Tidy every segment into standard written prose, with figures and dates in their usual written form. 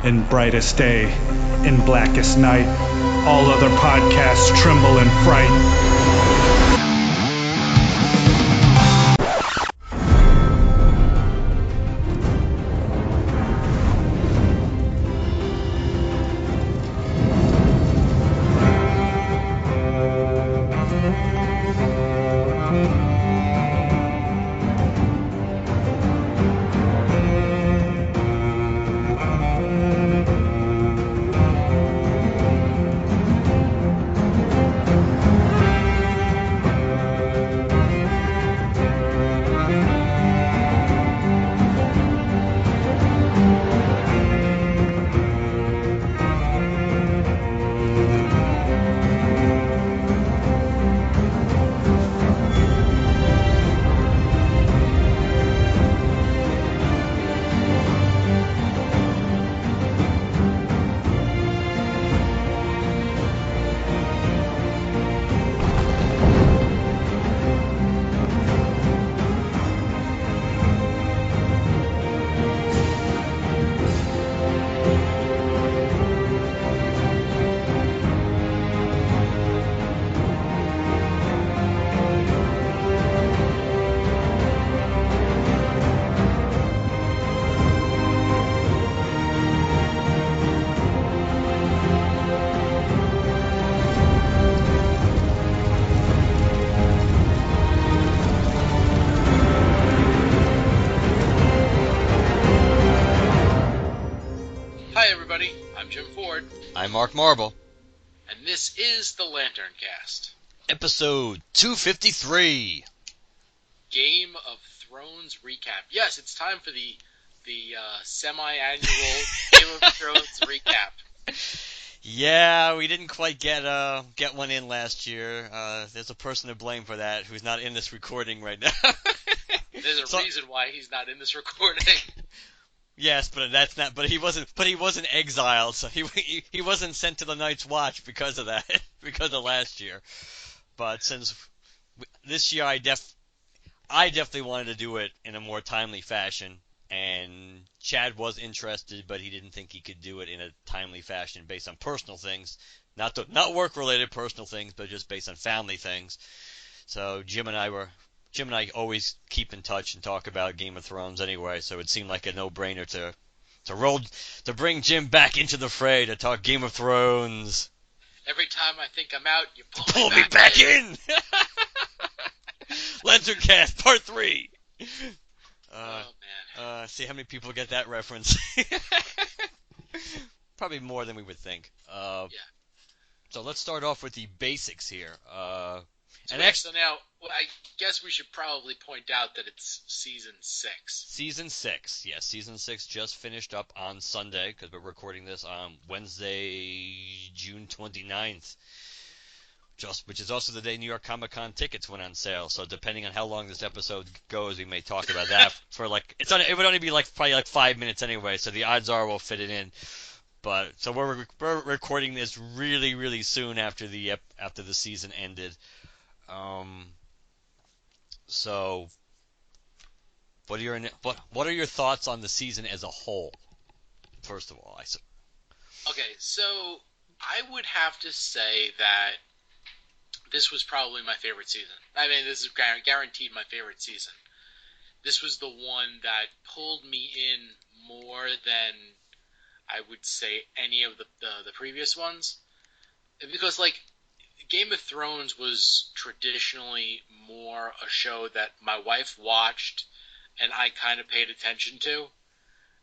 In brightest day, in blackest night, all other podcasts tremble in fright. Hi everybody, I'm Jim Ford, I'm Mark Marble. and this is the LanternCast. Episode 253. Game of Thrones recap. Yes, it's time for the semi-annual Game of Thrones recap. Yeah, we didn't quite get one in last year. There's a person to blame for that who's not in this recording right now. There's a reason why he's not in this recording. Yes, but that's not. But he wasn't. But he wasn't exiled, so he wasn't sent to the Night's Watch because of that. Because of last year. But since this year, I definitely wanted to do it in a more timely fashion, and Chad was interested, but he didn't think he could do it in a timely fashion based on personal things, not work-related personal things, but just based on family things. So Jim and I always keep in touch and talk about Game of Thrones anyway, so it seemed like a no-brainer to bring Jim back into the fray to talk Game of Thrones. Every time I think I'm out, you pull me back in. LanternCast Part 3. Oh man. See how many people get that reference. Probably more than we would think. Yeah. So let's start off with the basics here. So now, I guess we should probably point out that it's Season 6. Season 6, yes. Season 6 just finished up on Sunday, because we're recording this on Wednesday, June 29th. Which is also the day New York Comic Con tickets went on sale. So depending on how long this episode goes, we may talk about that for it would only be probably 5 minutes anyway. So the odds are we'll fit it in. But so we're recording this really, really soon after the season ended. So what are your thoughts on the season as a whole? First of all, Okay, so I would have to say that this was probably my favorite season. I mean, this is guaranteed my favorite season. This was the one that pulled me in more than I would say any of the previous ones. Because, Game of Thrones was traditionally more a show that my wife watched and I kind of paid attention to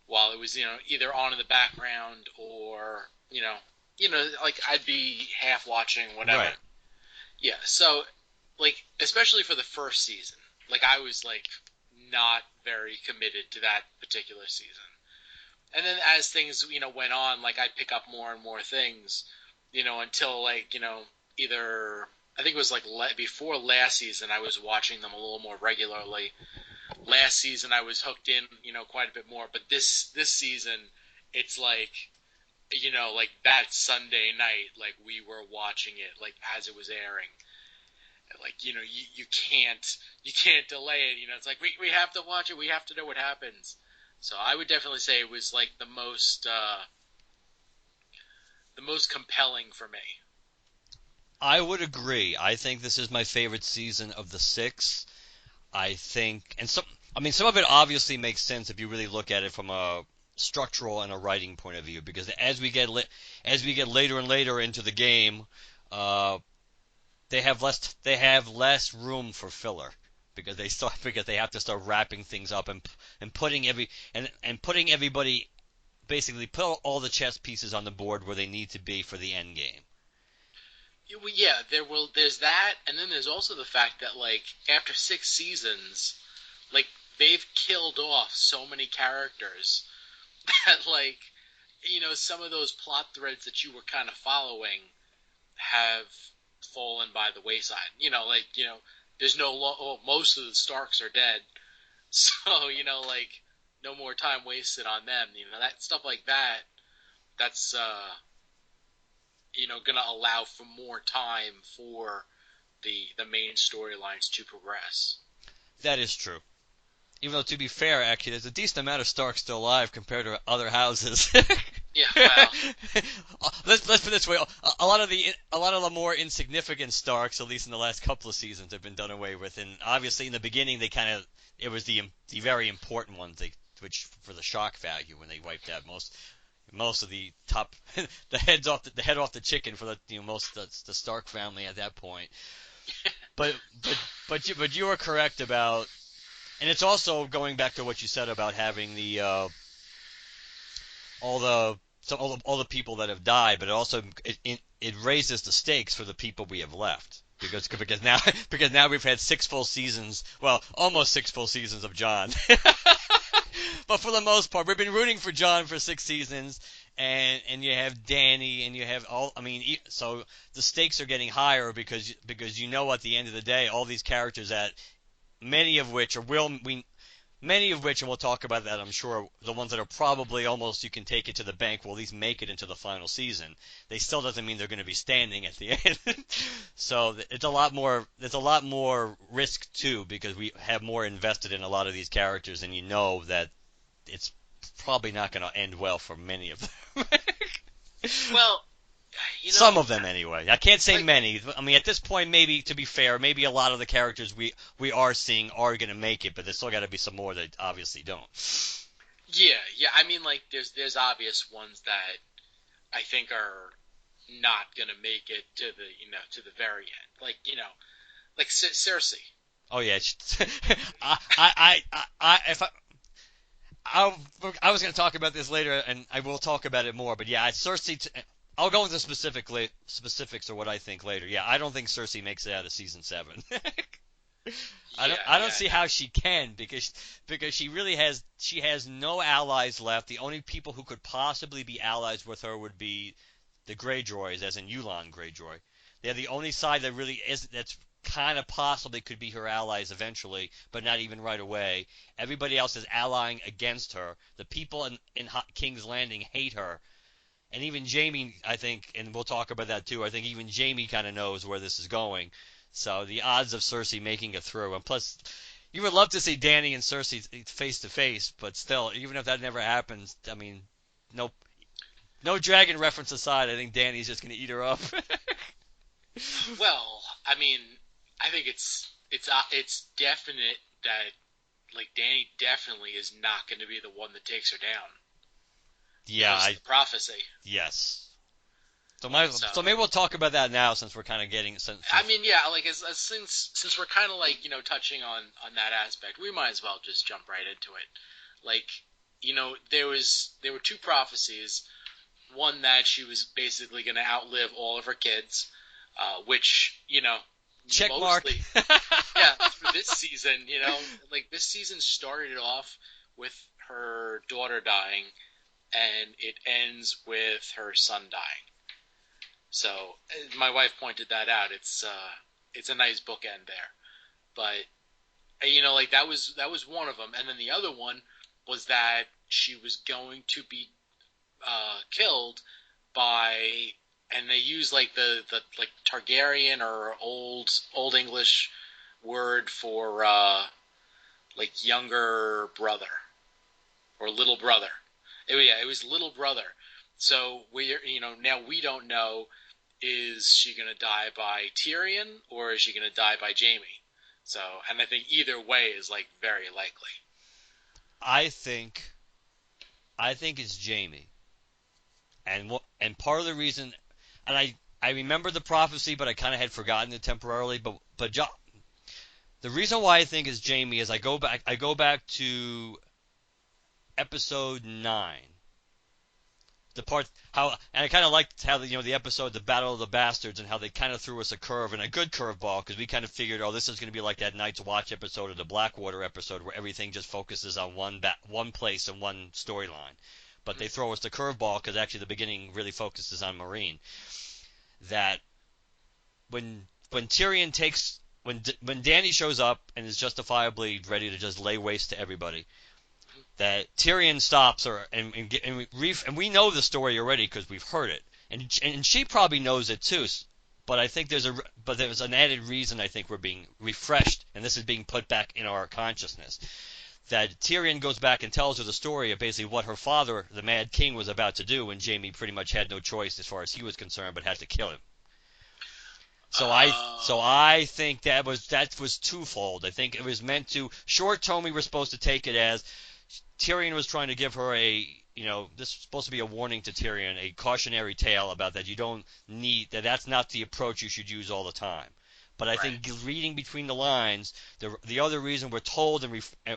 while it was, either on in the background or, I'd be half watching, whatever. Right. Yeah, so, especially for the first season, I was, not very committed to that particular season. And then as things, went on, I'd pick up more and more things, until, either, I think it was, before last season, I was watching them a little more regularly. Last season, I was hooked in, quite a bit more. But this season, it's that Sunday night, we were watching it, as it was airing. You can't delay it. It's we have to watch it. We have to know what happens. So I would definitely say it was like the most compelling for me. I would agree. I think this is my favorite season of the six. I think, and some of it obviously makes sense if you really look at it from a structural and a writing point of view, because as we get later and later into the game, uh, they have less room for filler because they have to start wrapping things up and putting everybody basically put all the chess pieces on the board where they need to be for the end game. Yeah, there's that, and then there's also the fact that like after 6 seasons, like they've killed off so many characters that like some of those plot threads that you were kind of following have fallen by the wayside. There's most of the Starks are dead, so like no more time wasted on them. That stuff like that. That's going to allow for more time for the main storylines to progress. That is true. Even though, to be fair, actually, there's a decent amount of Stark still alive compared to other houses. Yeah, well, let's put it this way: a lot of the more insignificant Starks, at least in the last couple of seasons, have been done away with. And obviously, in the beginning, it was the very important ones, which for the shock value when they wiped out most of the top the head off the chicken for most of the Stark family at that point. But but you are correct about. And it's also going back to what you said about having all the people that have died, but it also it raises the stakes for the people we have left because now we've had 6 full seasons, well, almost 6 full seasons of Jon. But for the most part, we've been rooting for Jon for 6 seasons, and you have Dany, and you have all. I mean, so the stakes are getting higher because at the end of the day, all these characters that many of which and we'll talk about that, I'm sure, the ones that are probably almost you can take it to the bank will at least make it into the final season. They still doesn't mean they're going to be standing at the end. So it's a lot more. There's a lot more risk too because we have more invested in a lot of these characters, and you know that it's probably not going to end well for many of them. well, Some of them, anyway. I can't say like, many. I mean, at this point, maybe to be fair, maybe a lot of the characters we are seeing are going to make it, but there's still got to be some more that obviously don't. yeah. I mean, like, there's obvious ones that I think are not gonna make it to the very end. Like Cersei. Oh yeah, if I was going to talk about this later, and I will talk about it more. But yeah, Cersei. I'll go into specifics or what I think later. Yeah, I don't think Cersei makes it out of season 7. I don't see how she can because she has no allies left. The only people who could possibly be allies with her would be the Greyjoys, as in Euron Greyjoy. They're the only side that really is that's kind of possibly could be her allies eventually, but not even right away. Everybody else is allying against her. The people in King's Landing hate her. And even Jaime, I think, and we'll talk about that too, I think even Jaime kind of knows where this is going. So the odds of Cersei making it through. And plus, you would love to see Dany and Cersei face to face, but still, even if that never happens, I mean, no dragon reference aside, I think Dany's just going to eat her up. Well, I mean, I think it's definite that like Dany definitely is not going to be the one that takes her down. Yeah, the prophecy. Yes. So maybe we'll talk about that now since we're kind of getting. I mean, yeah, like since we're kind of like touching on that aspect, we might as well just jump right into it. Like there were 2 prophecies. One that she was basically going to outlive all of her kids, which check mostly, mark. yeah, through this season, like this season started off with her daughter dying, and it ends with her son dying. So my wife pointed that out. It's a nice bookend there, but like that was one of them, and then the other one was that she was going to be killed by, and they use like the like Targaryen or old English word for like younger brother. or little brother. It was little brother. So now we don't know, is she going to die by Tyrion or is she going to die by Jaime? So, and I think either way is like very likely. I think it's Jaime, and part of the reason, and I remember the prophecy, but I kind of had forgotten it temporarily. But the reason why I think it's Jaime is I go back to episode 9. The part how, and I kind of liked how the episode, the Battle of the Bastards, and how they kind of threw us a curve, and a good curveball, because we kind of figured, oh, this is going to be like that Night's Watch episode or the Blackwater episode where everything just focuses on one place and one storyline. But they throw us the curveball because actually the beginning really focuses on Marine. That when Tyrion takes when Dany shows up and is justifiably ready to just lay waste to everybody, that Tyrion stops her, and we know the story already because we've heard it, and she probably knows it too. But I think there's an added reason. I think we're being refreshed, and this is being put back in our consciousness. That Tyrion goes back and tells her the story of basically what her father, the Mad King, was about to do, and Jaime pretty much had no choice as far as he was concerned, but had to kill him. So I think that was twofold. I think it was meant to short term. We were supposed to take it as Tyrion was trying to give her this is supposed to be a warning to Tyrion, a cautionary tale about that you don't need, that's not the approach you should use all the time. But I think reading between the lines, the other reason we're told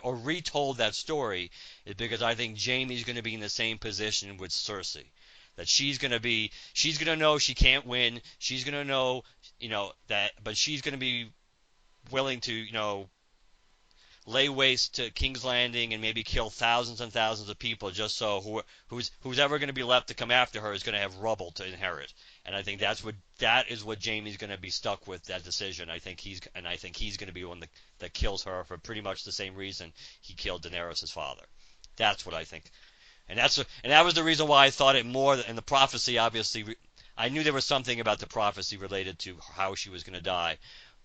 or retold that story is because I think Jaime's going to be in the same position with Cersei. That she's going to know she can't win. She's going to know, but she's going to be willing to, lay waste to King's Landing and maybe kill thousands and thousands of people just so who's ever going to be left to come after her is going to have rubble to inherit. And I think that is what Jaime's going to be stuck with, that decision. I think he's going to be one that kills her for pretty much the same reason he killed Daenerys' father. That's what I think. And that was the reason why I thought it more. And the prophecy, obviously, I knew there was something about the prophecy related to how she was going to die,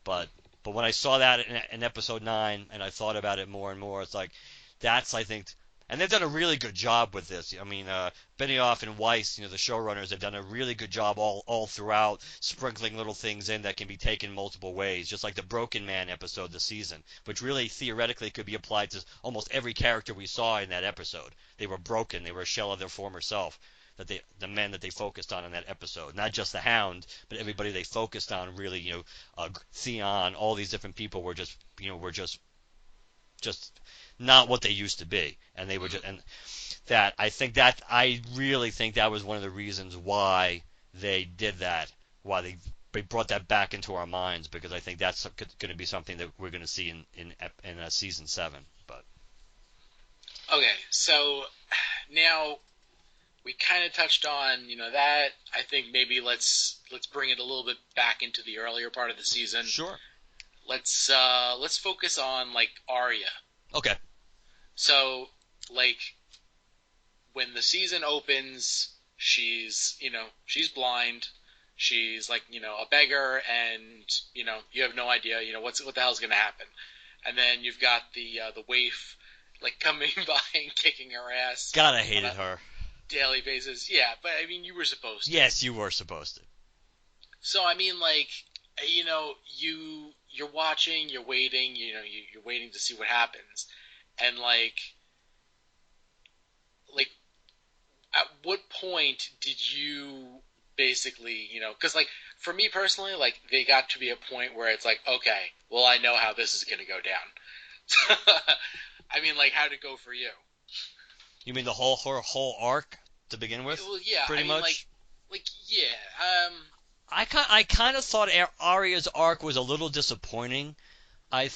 but when I saw that in episode 9, and I thought about it more and more, it's like, I think, and they've done a really good job with this. I mean, Benioff and Weiss, the showrunners, have done a really good job all throughout, sprinkling little things in that can be taken multiple ways, just like the Broken Man episode this season, which really theoretically could be applied to almost every character we saw in that episode. They were broken. They were a shell of their former self. The men that they focused on in that episode, not just the Hound, but everybody they focused on, really, Theon, all these different people were just not what they used to be, and they were just, and that I really think that was one of the reasons why they did that, why they brought that back into our minds, because I think that's going to be something that we're going to see in season 7. But okay, so now we kind of touched on, that. I think maybe let's bring it a little bit back into the earlier part of the season. Sure. Let's focus on like Arya. Okay. So like when the season opens, she's blind. She's like, a beggar, and you have no idea, what the hell's going to happen. And then you've got the waif like coming by and kicking her ass. God, I hated her. Daily basis, yeah, but I mean, you were supposed to. Yes, you were supposed to. So I mean, like, you're watching, you're waiting, you're waiting to see what happens, and like, at what point did you basically, because like for me personally, like they got to be a point where it's like, okay, well, I know how this is gonna go down. I mean, like, how'd it go for you? You mean her whole arc to begin with? Well, yeah, pretty much. Yeah. I kind of thought Arya's arc was a little disappointing. I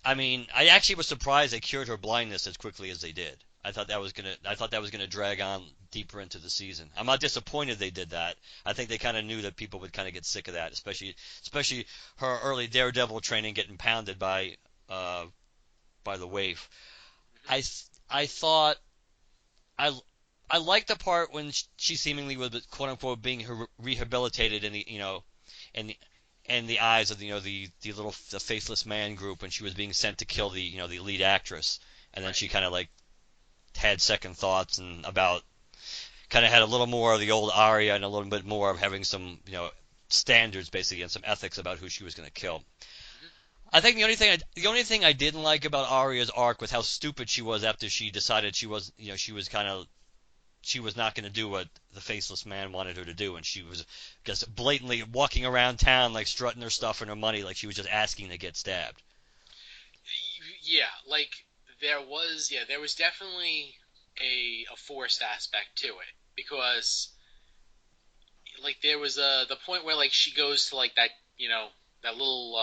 actually was surprised they cured her blindness as quickly as they did. I thought that was gonna drag on deeper into the season. I'm not disappointed they did that. I think they kind of knew that people would kind of get sick of that, especially her early Daredevil training getting pounded by the waif. I thought. I liked the part when she seemingly was, quote unquote, being rehabilitated in the eyes of the faceless man group when she was being sent to kill the lead actress, and then she kind of like had second thoughts and about kind of had a little more of the old Arya and a little bit more of having some, standards basically and some ethics about who she was going to kill. I think the only thing I didn't like about Arya's arc was how stupid she was after she decided she was not going to do what the faceless man wanted her to do, and she was just blatantly walking around town like strutting her stuff and her money like she was just asking to get stabbed. Yeah, like there was definitely a forced aspect to it because like there was the point where like she goes to like that little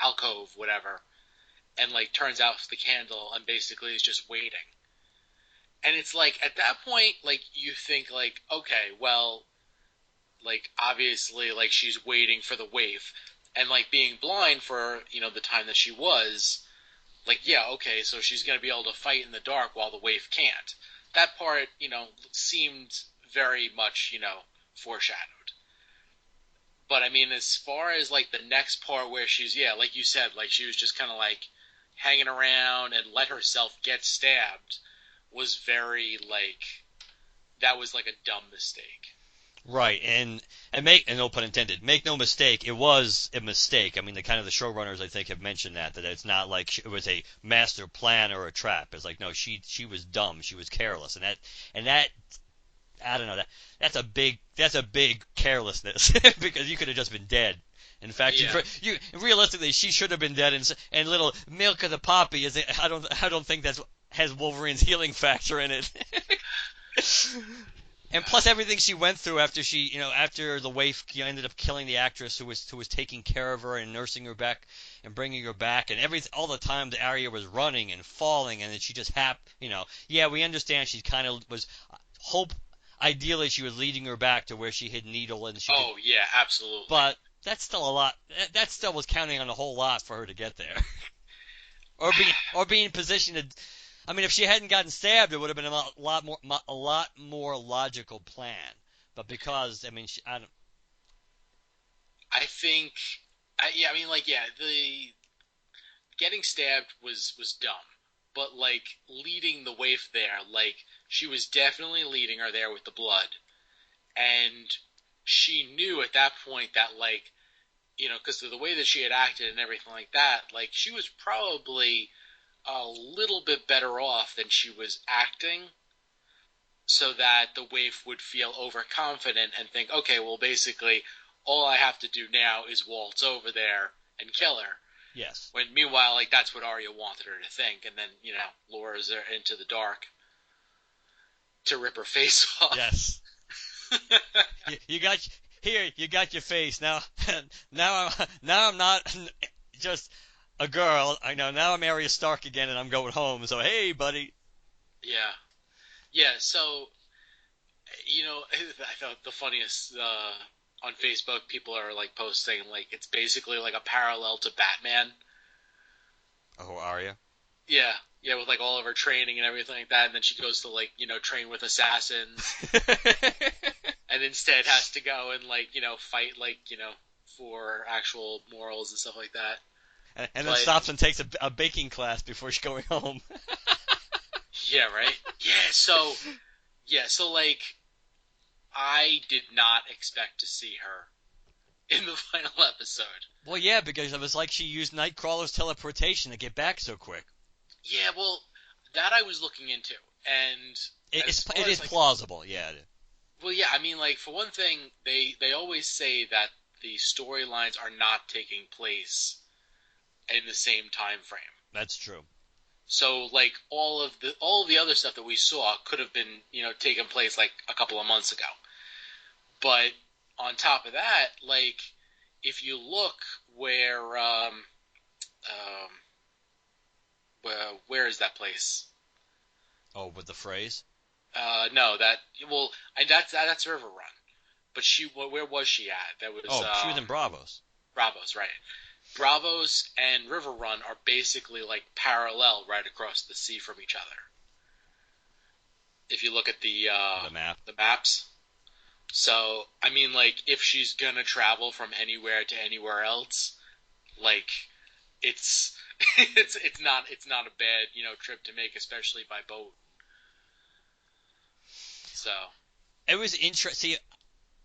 alcove whatever and like turns out the candle and basically is just waiting. And it's like at that point like you think like okay, well like obviously like she's waiting for the waif and like being blind for the time that she was like yeah okay so she's going to be able to fight in the dark while the waif can't. That part seemed very much foreshadowed. But I mean as far as like the next part where she's like you said like she was just kind of like hanging around and let herself get stabbed was very like that was like a dumb mistake. Right, and no pun intended, make no mistake, it was a mistake. I mean, the showrunners I think have mentioned that it's not like it was a master plan or a trap. It's like no, she was dumb, she was careless, and that I don't know that's a big carelessness because you could have just been dead. In fact, you realistically she should have been dead, and little Milk of the Poppy is I don't think that has Wolverine's healing factor in it. And plus everything she went through after after the waif ended up killing the actress who was taking care of her and nursing her back and bringing her back, and all the time the Arya was running and falling, and then she just we understand she kind of was ideally she was leading her back to where she hid Needle and she yeah, absolutely. But that's still a lot. That still was counting on a whole lot for her to get there. or being positioned to. I mean, if she hadn't gotten stabbed, it would have been a lot more logical plan. But because I don't. I think, I mean, like, the getting stabbed was dumb, but like leading the waif there, like she was definitely leading her there with the blood, and she knew at that point that like, because of the way that she had acted and everything like that, like she was probably a little bit better off than she was acting so that the waif would feel overconfident and think, okay, well, basically, all I have to do now is waltz over there and kill her. Yes. When meanwhile, like that's what Arya wanted her to think, and then lures her into the dark to rip her face off. Yes. you got your face now. now I'm not just a girl. I know now I'm Arya Stark again, and I'm going home. So hey, buddy. Yeah. So, I thought the funniest on Facebook, people are like posting like it's basically like a parallel to Batman. Oh, Arya. Yeah, with like all of her training and everything like that, and then she goes to like train with assassins, and instead has to go and like fight like for actual morals and stuff like that. And then stops and takes a baking class before she's going home. Yeah, right. So like I did not expect to see her in the final episode. Well, yeah, because it was like she used Nightcrawler's teleportation to get back so quick. Yeah, well, that I was looking into, and it is like, plausible. Yeah. Well, yeah, I mean, like for one thing, they always say that the storylines are not taking place in the same time frame. That's true. So, like all of the other stuff that we saw could have been taking place like a couple of months ago. But on top of that, like if you look where is that place? Oh, with the phrase? No, that's River Run. But where was she at? That was she was in Bravos. Bravos, right? Bravos and River Run are basically like parallel right across the sea from each other. If you look at the maps. So, I mean, like, if she's gonna travel from anywhere to anywhere else, like, it's it's not a bad trip to make, especially by boat. So It was interesting.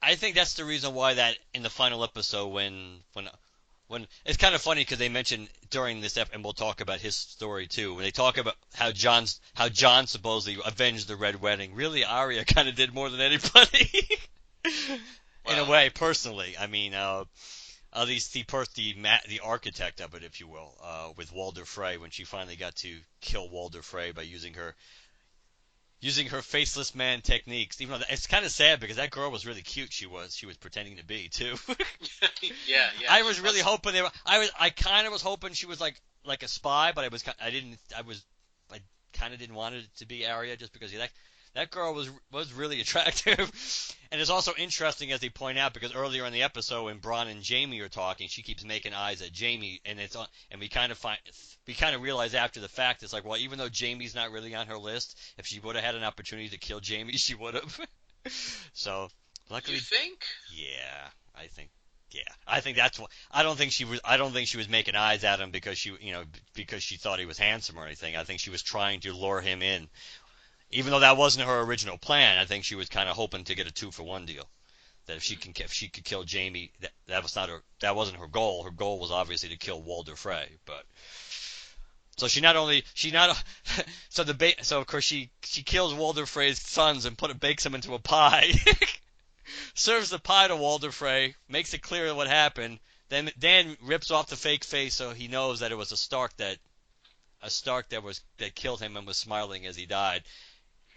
I think that's the reason why that in the final episode when it's kind of funny because they mentioned during this and we'll talk about his story too. When they talk about how John supposedly avenged the Red Wedding, really Arya kind of did more than anybody. In a way, personally. I mean, at least the architect of it, if you will, with Walder Frey when she finally got to kill Walder Frey by using her faceless man techniques. Even though it's kind of sad because that girl was really cute. She was pretending to be too. yeah. I was really hoping I kind of was hoping she was like a spy, but I kind of didn't want it to be Arya just because that girl was really attractive. And it's also interesting as they point out because earlier in the episode when Bronn and Jaime are talking, she keeps making eyes at Jaime, and we kind of realize after the fact it's like, well, even though Jaime's not really on her list, if she would have had an opportunity to kill Jaime, she would have. So luckily, you think? Yeah, I think. Yeah, I think that's what. I don't think she was making eyes at him because she thought he was handsome or anything. I think she was trying to lure him in. Even though that wasn't her original plan, I think she was kind of hoping to get a 2-for-1 deal. That if she could kill Jaime, that wasn't her goal. Her goal was obviously to kill Walder Frey. But so so of course she kills Walder Frey's sons and bakes them into a pie. Serves the pie to Walder Frey, makes it clear what happened. Then Dan rips off the fake face so he knows that it was a Stark that killed him and was smiling as he died.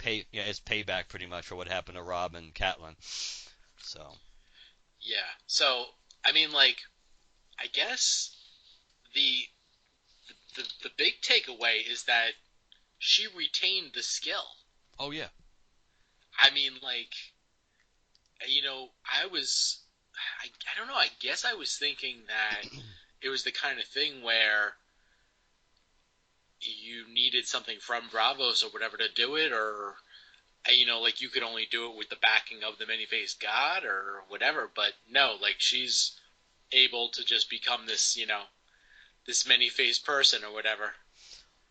It's payback pretty much for what happened to Robb and Catelyn. So. Yeah. So I mean, like, I guess the big takeaway is that she retained the skill. Oh yeah. I mean, like, I don't know. I guess I was thinking that it was the kind of thing where you needed something from Bravos or whatever to do it, or like you could only do it with the backing of the many-faced god or whatever. But no, like she's able to just become this, this many-faced person or whatever.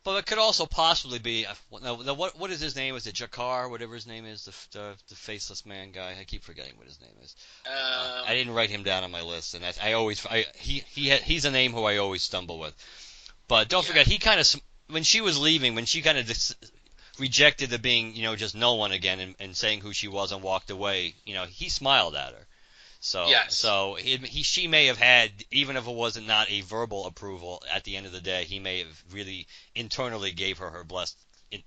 But it could also possibly be what is his name? Is it Jakar? Whatever his name is, the faceless man guy. I keep forgetting what his name is. I didn't write him down on my list, and he's a name who I always stumble with. But don't forget, he kind of when she was leaving, when she kind of rejected the being, just no one again and saying who she was and walked away, he smiled at her. So, yes. So she may have had, even if it wasn't not a verbal approval, at the end of the day, he may have really internally gave her blessed.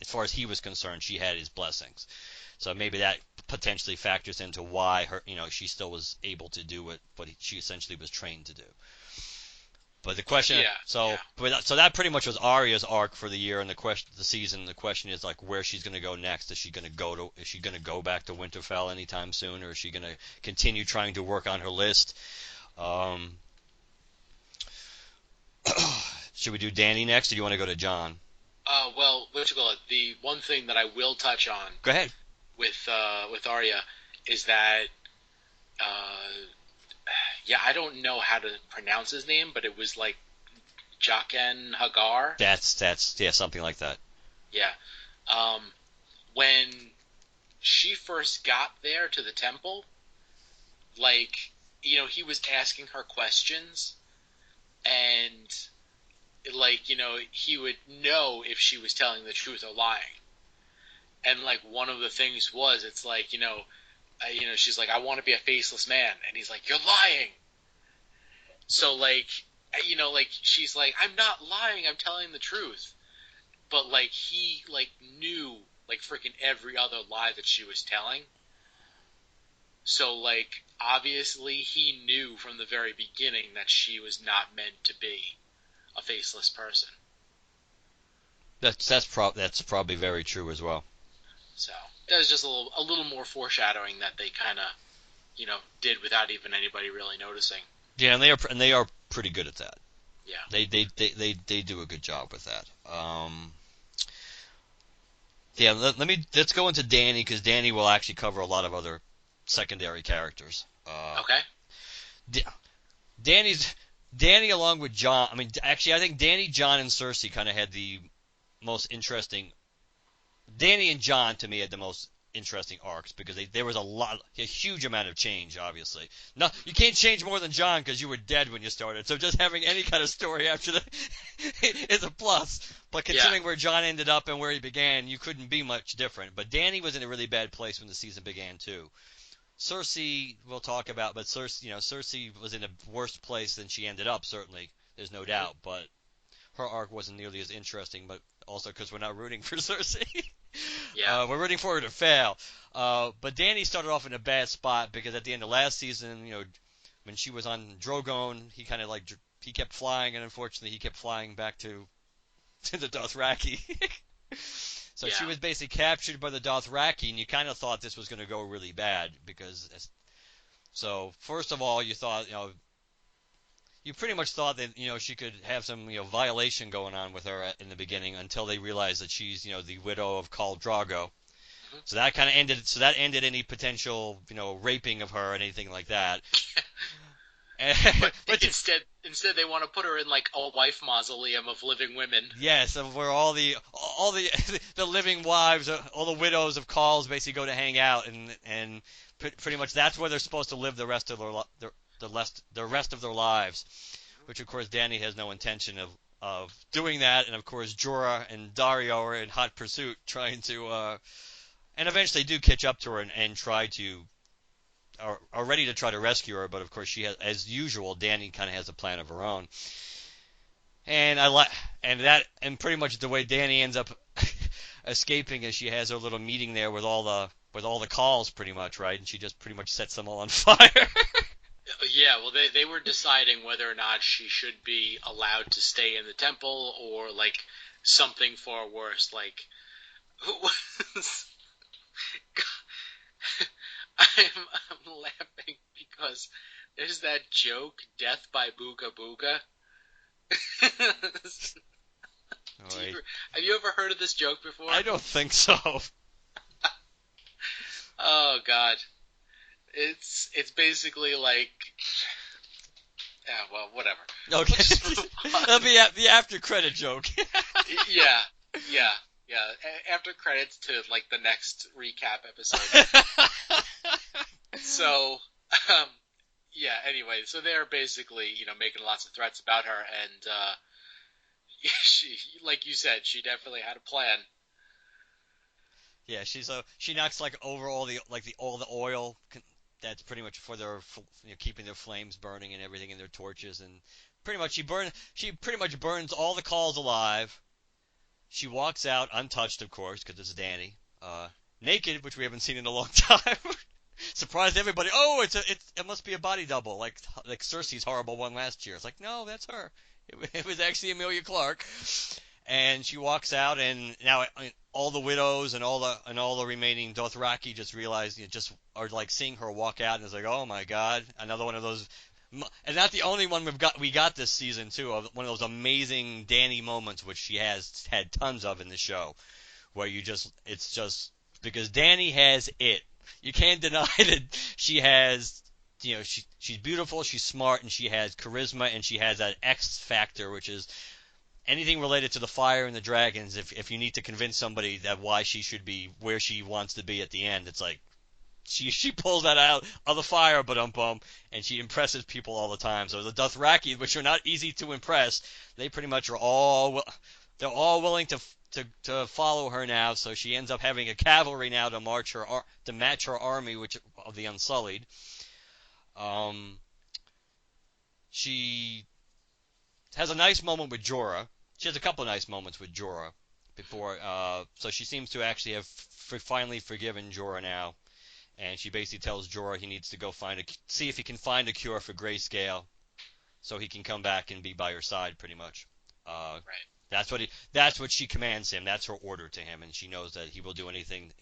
As far as he was concerned, she had his blessings. So maybe that potentially factors into why she still was able to do what she essentially was trained to do. But the question, so that pretty much was Arya's arc for the year and the season. The question is like where she's going to go next. Is she going to go back to Winterfell anytime soon, or is she going to continue trying to work on her list? Should we do Dany next, or do you want to go to Jon? Well, the one thing that I will touch on. Go ahead. With Arya is that. I don't know how to pronounce his name, but it was like Jaqen Hagar. That's something like that. Yeah. When she first got there to the temple, like, he was asking her questions, and like, he would know if she was telling the truth or lying. And like one of the things was, it's like, she's like, I want to be a faceless man. And he's like, you're lying. So, like, like, she's like, I'm not lying. I'm telling the truth. But, like, he, like, knew, like, freaking every other lie that she was telling. So, like, obviously he knew from the very beginning that she was not meant to be a faceless person. That's probably very true as well. So, that was just a little more foreshadowing that they kind of, did without even anybody really noticing. Yeah, and they are pretty good at that. Yeah. They do a good job with that. Let's go into Dany, because Dany will actually cover a lot of other secondary characters. Okay. Dany's Danny along with John. I mean, actually, I think Danny, John, and Cersei kind of had the most interesting. Danny and John to me had the most interesting arcs because there was a huge amount of change. Obviously, no, you can't change more than John because you were dead when you started. So just having any kind of story after that is a plus. But considering where John ended up and where he began, you couldn't be much different. But Danny was in a really bad place when the season began too. Cersei, we'll talk about, but Cersei was in a worse place than she ended up. Certainly, there's no doubt. But her arc wasn't nearly as interesting. But also because we're not rooting for Cersei. Yeah. We're rooting for her to fail. But Danny started off in a bad spot because at the end of last season, when she was on Drogon, he kind of he kept flying, and unfortunately, he kept flying back to the Dothraki. So she was basically captured by the Dothraki, and you kind of thought this was going to go really bad because. So first of all, you thought you pretty much thought that she could have some violation going on with her in the beginning until they realized that she's the widow of Khal Drogo. Mm-hmm. So that kind of ended. So that ended any potential raping of her or anything like that. but instead they want to put her in like a wife mausoleum of living women. Yes, where all the the living wives, all the widows of Khals basically go to hang out, and pretty much that's where they're supposed to live the rest of the rest of their lives, which of course Danny has no intention of doing that, and of course Jorah and Dario are in hot pursuit trying to and eventually do catch up to her and try to are ready to try to rescue her, but of course she has, as usual, Danny kind of has a plan of her own. And and pretty much the way Danny ends up escaping is she has her little meeting there with all the calls pretty much, right? And she just pretty much sets them all on fire. Yeah, well, they were deciding whether or not she should be allowed to stay in the temple or like something far worse, like I'm laughing because there's that joke, "Death by Booga Booga." Have you ever heard of this joke before? I don't think so. Oh God, it's basically like, yeah, well, whatever. Okay, that'll be the after credit joke. Yeah. After credits to like the next recap episode. So, yeah. Anyway, so they're basically making lots of threats about her, and she, like you said, she definitely had a plan. Yeah, she knocks over all the oil that's pretty much for their keeping their flames burning and everything in their torches, and pretty much she pretty much burns all the calls alive. She walks out untouched, of course, because it's Danny, naked, which we haven't seen in a long time. Surprised everybody. Oh, it must be a body double, like Cersei's horrible one last year. It's like, no, that's her. It was actually Emilia Clarke. And she walks out, and now all the widows and all the remaining Dothraki just realize, just are like seeing her walk out, and it's like, oh my God, another one of those. And not the only one we got this season too, of one of those amazing Danny moments, which she has had tons of in the show, where it's just because Danny has it. You can't deny that she has. She's beautiful, she's smart, and she has charisma, and she has that X factor, which is anything related to the fire and the dragons. If you need to convince somebody that why she should be where she wants to be at the end, it's like she pulls that out of the fire, and she impresses people all the time. So the Dothraki, which are not easy to impress, they pretty much are all willing to follow her now. So she ends up having a cavalry now to match her army, which of the Unsullied. She has a nice moment with Jorah. She has a couple of nice moments with Jorah before. So she seems to actually have finally forgiven Jorah now, and she basically tells Jorah he needs to go see if he can find a cure for grayscale, so he can come back and be by her side, pretty much. Right. That's what she commands him. That's her order to him, and she knows that he will do anything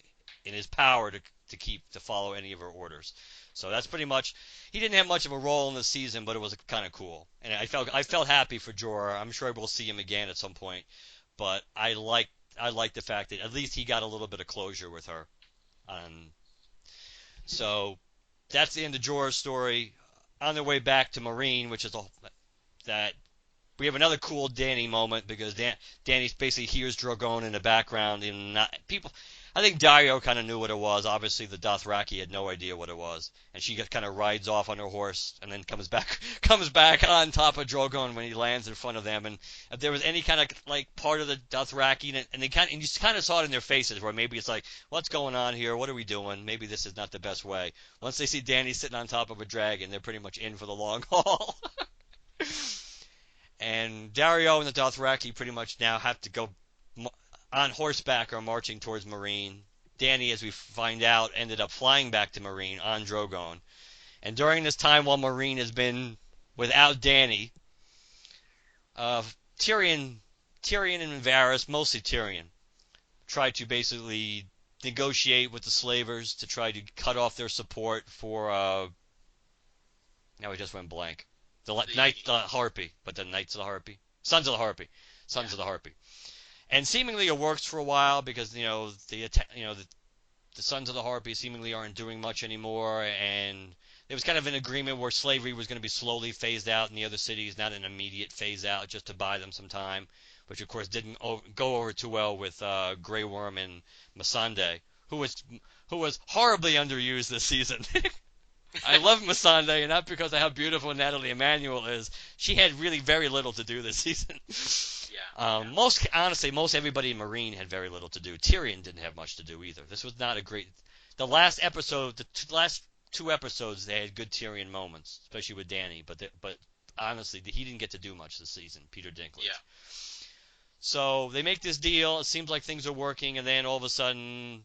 in his power to follow any of her orders. So that's pretty much. He didn't have much of a role in the season, but it was kind of cool, and I felt happy for Jorah. I'm sure we'll see him again at some point, but I like the fact that at least he got a little bit of closure with her. So that's the end of Jorah's story. On their way back to Marine, which is that we have another cool Danny moment because Danny basically hears Drogon in the background, and I think Dario kind of knew what it was. Obviously, the Dothraki had no idea what it was, and she kind of rides off on her horse and then comes back on top of Drogon when he lands in front of them. And if there was any kind of like part of the Dothraki, and you kind of saw it in their faces, where maybe it's like, what's going on here? What are we doing? Maybe this is not the best way. Once they see Danny sitting on top of a dragon, they're pretty much in for the long haul. And Dario and the Dothraki pretty much now have to go on horseback or marching towards Meereen. Danny, as we find out, ended up flying back to Meereen on Drogon. And during this time, while Meereen has been without Danny, Tyrion and Varys, mostly Tyrion, tried to basically negotiate with the slavers to try to cut off their support for. Now we just went blank. The Harpy, but the Knights of the Harpy, Sons of the Harpy, Sons of the Harpy, and seemingly it works for a while because the Sons of the Harpy seemingly aren't doing much anymore, and there was kind of an agreement where slavery was going to be slowly phased out in the other cities, not an immediate phase out, just to buy them some time, which of course didn't go over too well with Grey Worm and Missandei, who was horribly underused this season. I love Missandei, and not because of how beautiful Natalie Emmanuel is. She had really very little to do this season. Yeah. Most everybody in Meereen had very little to do. Tyrion didn't have much to do either. This was not a great. The last last two episodes, they had good Tyrion moments, especially with Danny. But honestly, he didn't get to do much this season. Peter Dinklage. Yeah. So they make this deal. It seems like things are working, and then all of a sudden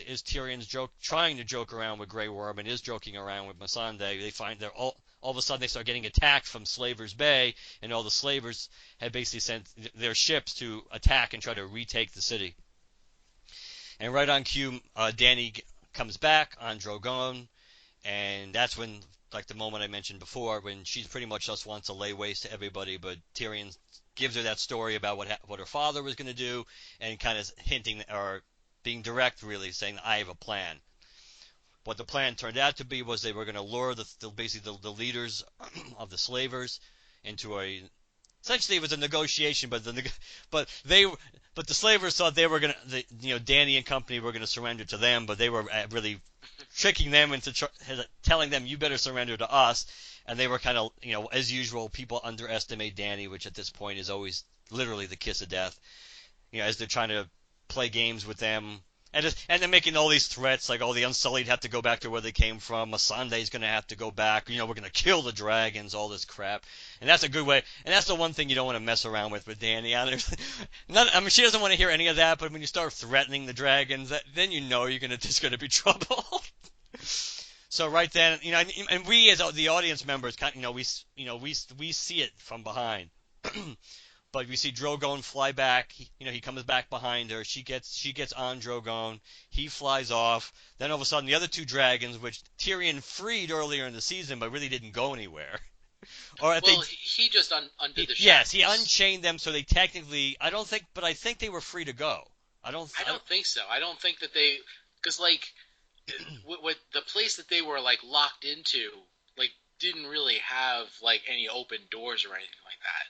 is Tyrion's trying to joke around with Grey Worm and is joking around with Missandei. They find they're all of a sudden they start getting attacked from Slavers Bay, and all the slavers had basically sent their ships to attack and try to retake the city. And right on cue, Danny comes back on Drogon, and that's when, like the moment I mentioned before, when she pretty much just wants to lay waste to everybody, but Tyrion gives her that story about what her father was going to do, and kind of hinting or being direct, really, saying, I have a plan. What the plan turned out to be was they were going to lure basically the leaders of the slavers into essentially it was a negotiation, but the slavers thought they were going to, Danny and company were going to surrender to them, but they were really tricking them into telling them, you better surrender to us. And they were kind of, as usual, people underestimate Danny, which at this point is always literally the kiss of death, as they're trying to play games with them, and they're making all these threats, like, the Unsullied have to go back to where they came from, Missandei's going to have to go back, we're going to kill the dragons, all this crap, and that's a good way, and that's the one thing you don't want to mess around with Danny. She doesn't want to hear any of that, but when you start threatening the dragons, then there's going to be trouble. So right then, and we as the audience members, we see it from behind. But we see Drogon fly back. He comes back behind her. She gets on Drogon. He flies off. Then all of a sudden, the other two dragons, which Tyrion freed earlier in the season, but really didn't go anywhere. He just undid the shackles. Yes, he unchained them. So they technically, I think they were free to go. I don't think so. I don't think that because with the place that they were locked into, didn't really have any open doors or anything like that.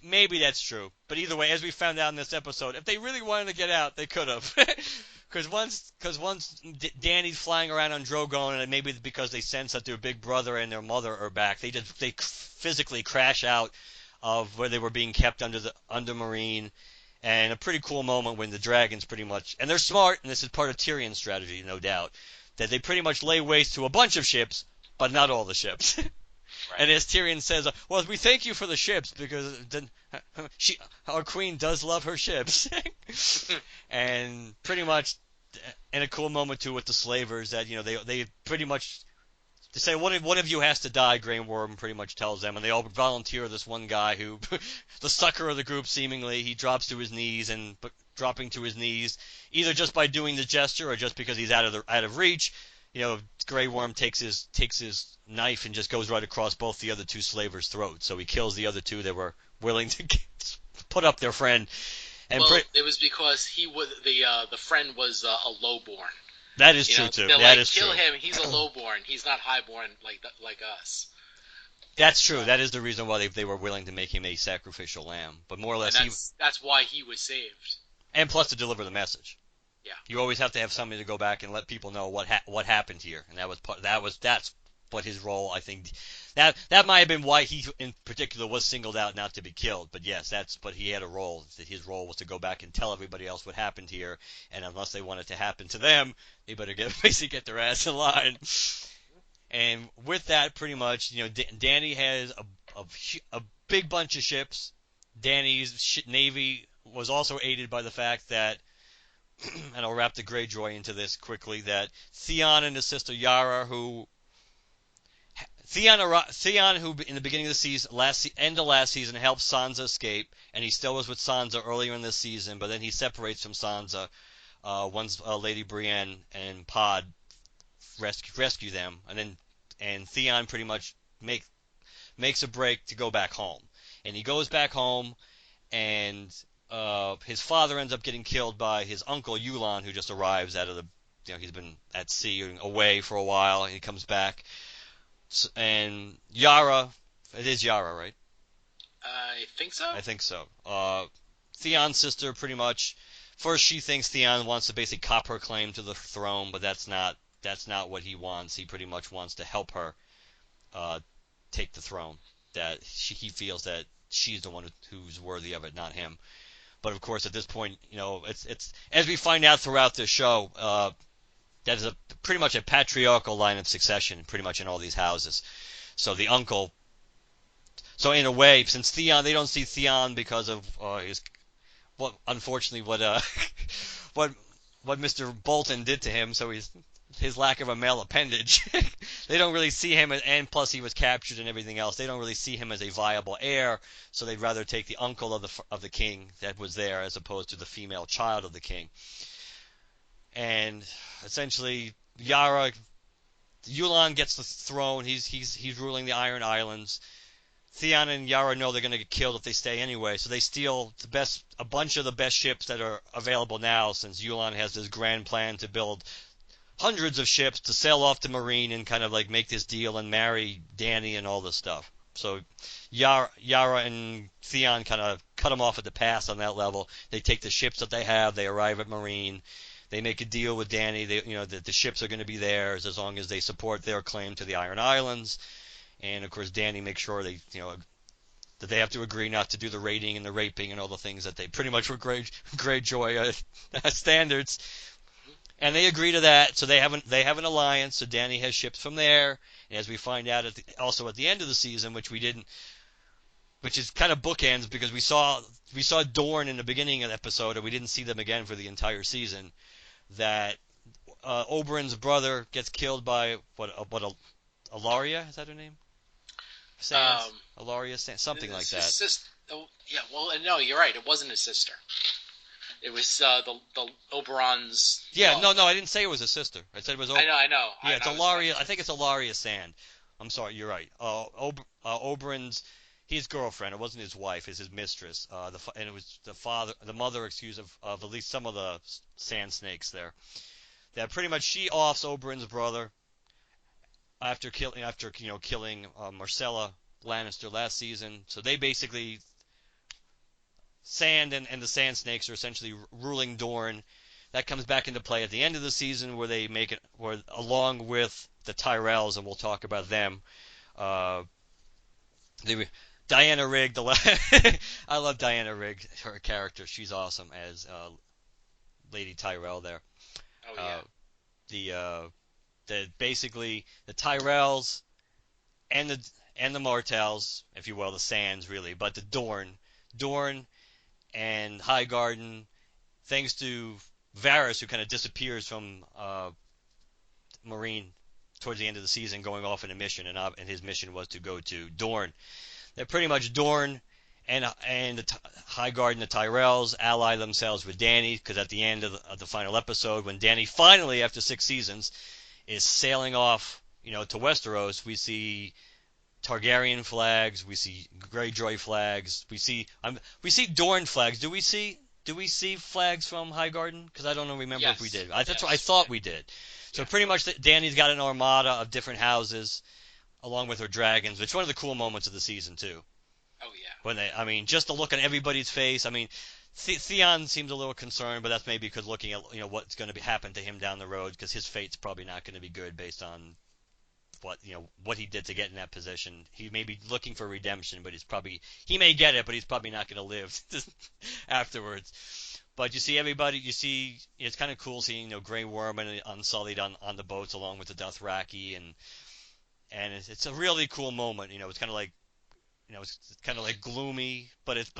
Maybe that's true. But either way, as we found out in this episode, if they really wanted to get out, they could have. Because once Danny's flying around on Drogon, and maybe because they sense that their big brother and their mother are back, they physically crash out of where they were being kept under Meereen. And a pretty cool moment when the dragons pretty much, and they're smart, and this is part of Tyrion's strategy, no doubt, that they pretty much lay waste to a bunch of ships, but not all the ships. Right. And as Tyrion says, well, we thank you for the ships because our queen does love her ships. And pretty much, in a cool moment too with the slavers, that they pretty much to say one of you has to die. Grey Worm pretty much tells them, and they all volunteer this one guy who, the sucker of the group, seemingly he drops to his knees, and dropping to his knees either just by doing the gesture or just because he's out of reach. Grey Worm takes his knife and just goes right across both the other two slavers' throats. So he kills the other two that were willing to put up their friend. And it was because the friend was a lowborn. That is true too. That is kill true. him. He's a lowborn. He's not highborn like us. That's true. That is the reason why they were willing to make him a sacrificial lamb. But more or less, And that's why he was saved. and plus to deliver the message. Yeah. You always have to have somebody to go back and let people know what happened here, and that's what his role. I think that might have been why he in particular was singled out not to be killed. But yes, but he had a role. That his role was to go back and tell everybody else what happened here, and unless they want it to happen to them, they better basically get their ass in line. And with that, pretty much, Danny has a big bunch of ships. Danny's navy was also aided by the fact that, and I'll wrap the Greyjoy into this quickly, that Theon and his sister Yara, Theon, who in the beginning of the season, end of last season, helped Sansa escape, and he still was with Sansa earlier in this season, but then he separates from Sansa once Lady Brienne and Pod rescue them, and Theon pretty much makes a break to go back home, and he goes back home, and his father ends up getting killed by his uncle Euron, who just arrives out of he's been at sea away for a while, and he comes back, and Yara, it is Yara, right? I think so. I think so. Theon's sister, pretty much. First, she thinks Theon wants to basically cop her claim to the throne, but that's not what he wants. He pretty much wants to help her take the throne. That he feels that she's the one who's worthy of it, not him. But of course, at this point, it's as we find out throughout the show, that is pretty much a patriarchal line of succession, pretty much in all these houses. So the uncle. So in a way, since Theon, they don't see Theon because of unfortunately, what Mr. Bolton did to him. So his lack of a male appendage. They don't really see him, and plus he was captured and everything else. They don't really see him as a viable heir, so they'd rather take the uncle of the king that was there as opposed to the female child of the king. And essentially, Euron gets the throne. He's ruling the Iron Islands. Theon and Yara know they're going to get killed if they stay anyway, so they steal a bunch of the best ships that are available now, since Euron has this grand plan to build hundreds of ships to sail off to Marine and kind of like make this deal and marry Dany and all this stuff. So Yara and Theon kind of cut them off at the pass on that level. They take the ships that they have, they arrive at Marine, they make a deal with Dany, that the ships are going to be theirs as long as they support their claim to the Iron Islands. And of course, Dany makes sure that they have to agree not to do the raiding and the raping and all the things that they pretty much were Greyjoy standards. And they agree to that, so they have an alliance. So Dany has ships from there, and as we find out also at the end of the season, which is kind of bookends because we saw Dorne in the beginning of the episode, and we didn't see them again for the entire season. That Oberyn's brother gets killed by Alaria, is that her name? Sands? Alaria Sands, something like that. Yeah, well, no, you're right. It wasn't his sister. It was the Oberon's. Yeah, no, I didn't say it was a sister. I said it was. I know. Yeah, it's Alaria. I think it's Alaria Sand. I'm sorry, you're right. Oberyn's his girlfriend. It wasn't his wife. It's his mistress. And it was the mother, of at least some of the sand snakes there. That pretty much she offs Oberyn's brother after killing Marcella Lannister last season. So they basically. Sand and the Sand Snakes are essentially ruling Dorne. That comes back into play at the end of the season where they make it, along with the Tyrells, and we'll talk about them. Diana Rigg, I love Diana Rigg, her character. She's awesome as Lady Tyrell there. Oh yeah. Basically the Tyrells and the Martells, if you will, the Sands really, but the Dorne and Highgarden, thanks to Varys, who kind of disappears from Marine towards the end of the season, going off on a mission, and his mission was to go to Dorne. They're pretty much Dorne and the Highgarden, the Tyrells, ally themselves with Dany, because at the end of the final episode, when Dany finally, after 6 seasons, is sailing off, to Westeros, we see Targaryen flags, we see Greyjoy flags, we see Dorne flags. Do we see flags from Highgarden? Because I don't remember if we did. That's what I thought we did. So pretty much Dany's got an armada of different houses, along with her dragons. It's one of the cool moments of the season too. Oh yeah. When just to look on everybody's face. Theon seems a little concerned, but that's maybe because looking at what's going to happen to him down the road, because his fate's probably not going to be good based on what he did to get in that position. He may be looking for redemption, but he may get it, but he's probably not going to live afterwards. But you see everybody, it's kind of cool seeing Grey Worm and Unsullied on the boats along with the Dothraki, and it's a really cool moment. It's kind of like it's kind of like gloomy, but it's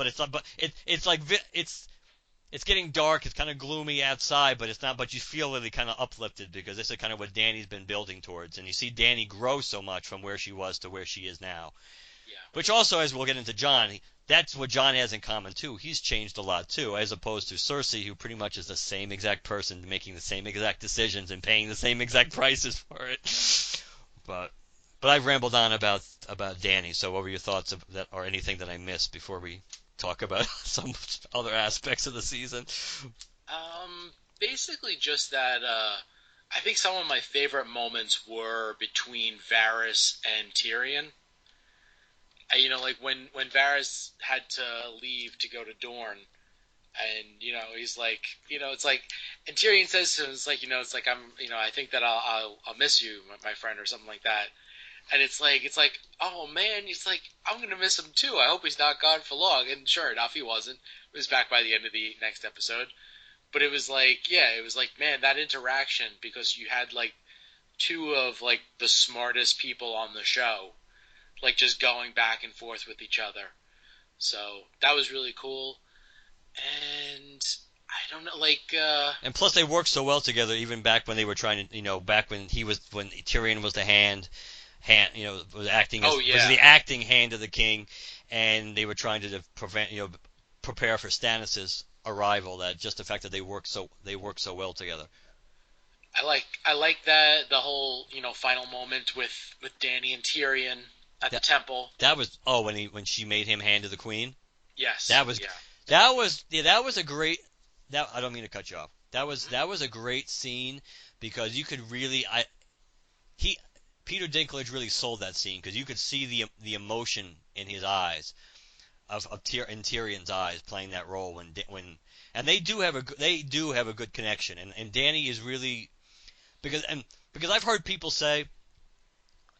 getting dark. It's kind of gloomy outside, but it's not. But you feel really kind of uplifted because this is kind of what Dany's been building towards, and you see Dany grow so much from where she was to where she is now. Yeah. Which also, as we'll get into Jon, that's what Jon has in common too. He's changed a lot too, as opposed to Cersei, who pretty much is the same exact person, making the same exact decisions and paying the same exact prices for it. But I've rambled on about Dany. So, what were your thoughts of that, or anything that I missed before we talk about some other aspects of the season? Basically just that. I think some of my favorite moments were between Varys and Tyrion. Like when Varys had to leave to go to Dorne, and he's like, it's like, and Tyrion says to him, it's like, I think that I'll miss you, my friend, or something like that. And it's like, oh man, it's like, I'm gonna miss him too. I hope he's not gone for long. And sure enough, he wasn't. He was back by the end of the next episode. But it was like, man, that interaction, because you had like two of like the smartest people on the show, like just going back and forth with each other. So that was really cool. And I don't know, like. And plus, they worked so well together, even back when they were trying to, back when Tyrion was the hand, was acting as was the acting hand of the king, and they were trying to prepare for Stannis' arrival. That just the fact that they work so well together. I like that the whole final moment with Dany and Tyrion at the temple. That was when she made him hand to the queen. Yes. That was a great. I don't mean to cut you off. That was a great scene because you could really Peter Dinklage really sold that scene because you could see the emotion in his eyes in Tyrion's eyes playing that role when and they do have a good connection, and Dany is really because I've heard people say,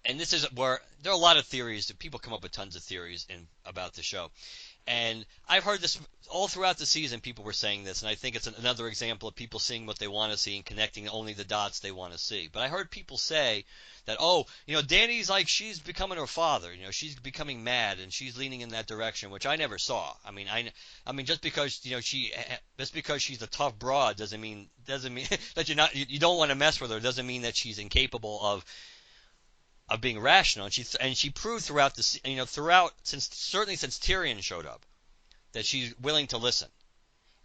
and this is where there are a lot of theories that people come up with tons of theories about the show. And I've heard this all throughout the season. People were saying this, and I think it's another example of people seeing what they want to see and connecting only the dots they want to see. But I heard people say that, Dany's like she's becoming her father. She's becoming mad, and she's leaning in that direction, which I never saw. I mean, just because she's a tough broad doesn't mean that you don't want to mess with her. Doesn't mean that she's incapable of being rational, and she proved throughout since Tyrion showed up that she's willing to listen.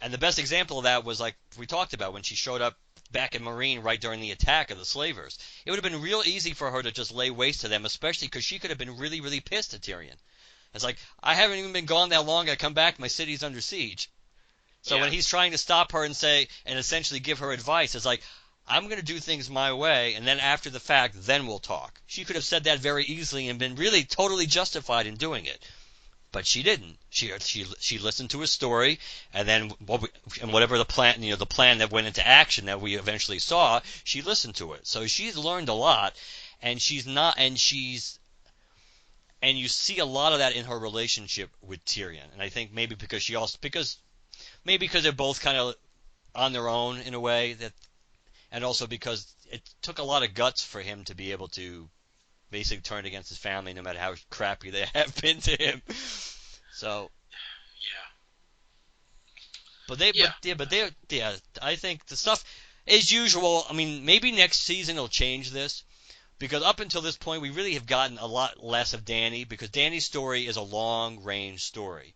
And the best example of that was like we talked about when she showed up back in Marine right during the attack of the slavers. It would have been real easy for her to just lay waste to them, especially because she could have been really, really pissed at Tyrion. It's like, I haven't even been gone that long. I come back, my city's under siege. So when he's trying to stop her and essentially give her advice, it's like, I'm going to do things my way, and then after the fact, then we'll talk. She could have said that very easily and been really totally justified in doing it. But she didn't. She listened to his story, and then whatever the plan that went into action that we eventually saw, she listened to it. So she's learned a lot, and you see a lot of that in her relationship with Tyrion. And I think maybe because they're both kind of on their own in a way and also because it took a lot of guts for him to be able to basically turn against his family, no matter how crappy they have been to him. So, I think the stuff, as usual. I mean, maybe next season will change this because up until this point, we really have gotten a lot less of Dany because Dany's story is a long-range story.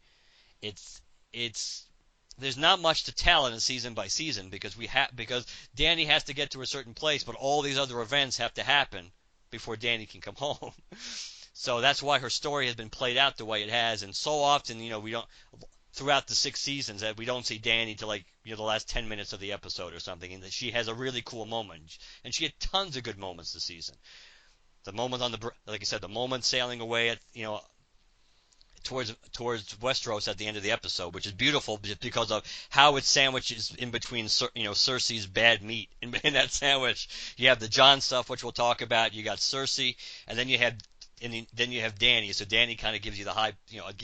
There's not much to tell in a season by season because Dany has to get to a certain place, but all these other events have to happen before Dany can come home. So that's why her story has been played out the way it has, and so often, we don't throughout the 6 seasons that we don't see Dany till the last 10 minutes of the episode or something, and that she has a really cool moment, and she had tons of good moments this season. the moment like I said, the moment sailing away at towards Westeros at the end of the episode, which is beautiful just because of how it sandwiches in between Cersei's bad meat in that sandwich. You have the Jon stuff, which we'll talk about. You got Cersei, and then you have Dany. So Dany kind of gives you the high,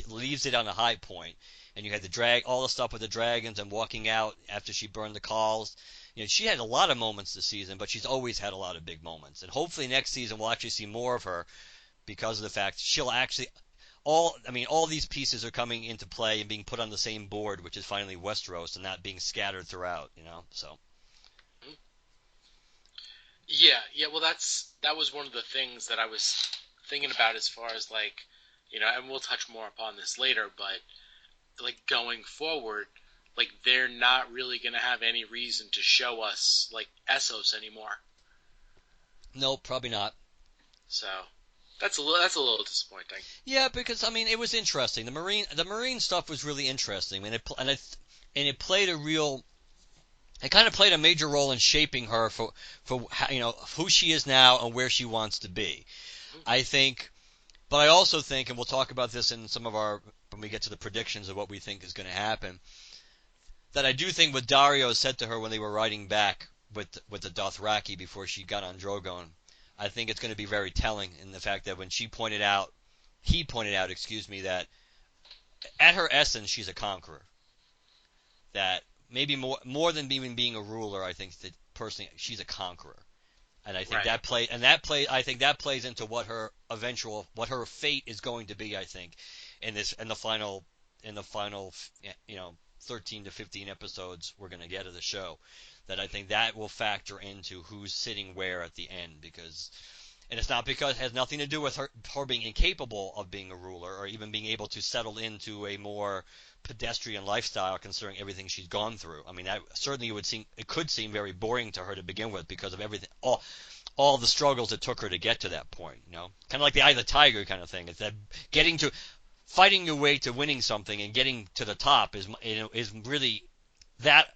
leaves it on a high point. And you had all the stuff with the dragons and walking out after she burned the calls. She had a lot of moments this season, but she's always had a lot of big moments. And hopefully next season we'll actually see more of her because of the fact she'll actually all these pieces are coming into play and being put on the same board, which is finally Westeros, and not being scattered throughout. So. Yeah. Well, that was one of the things that I was thinking about as far as and we'll touch more upon this later, but going forward, they're not really going to have any reason to show us Essos anymore. No, probably not. So that's a little disappointing. Yeah, because it was interesting. The marine stuff was really interesting, and it played it kind of played a major role in shaping her for who she is now and where she wants to be. Mm-hmm. I think, but I also think, and we'll talk about this in some of when we get to the predictions of what we think is going to happen, that I do think what Dario said to her when they were riding back with the Dothraki before she got on Drogon, I think it's going to be very telling in the fact that when he pointed out, that at her essence she's a conqueror. That maybe more than even being a ruler, I think that personally she's a conqueror, and I think I think that plays into what her fate is going to be. I think in the final 13 to 15 episodes we're going to get of the show, that I think that will factor into who's sitting where at the end, and it's not because it has nothing to do with her being incapable of being a ruler or even being able to settle into a more pedestrian lifestyle considering everything she's gone through. That certainly it could seem very boring to her to begin with because of everything, all the struggles it took her to get to that point, kind of like the Eye of the Tiger kind of thing. It's that fighting your way to winning something and getting to the top is really that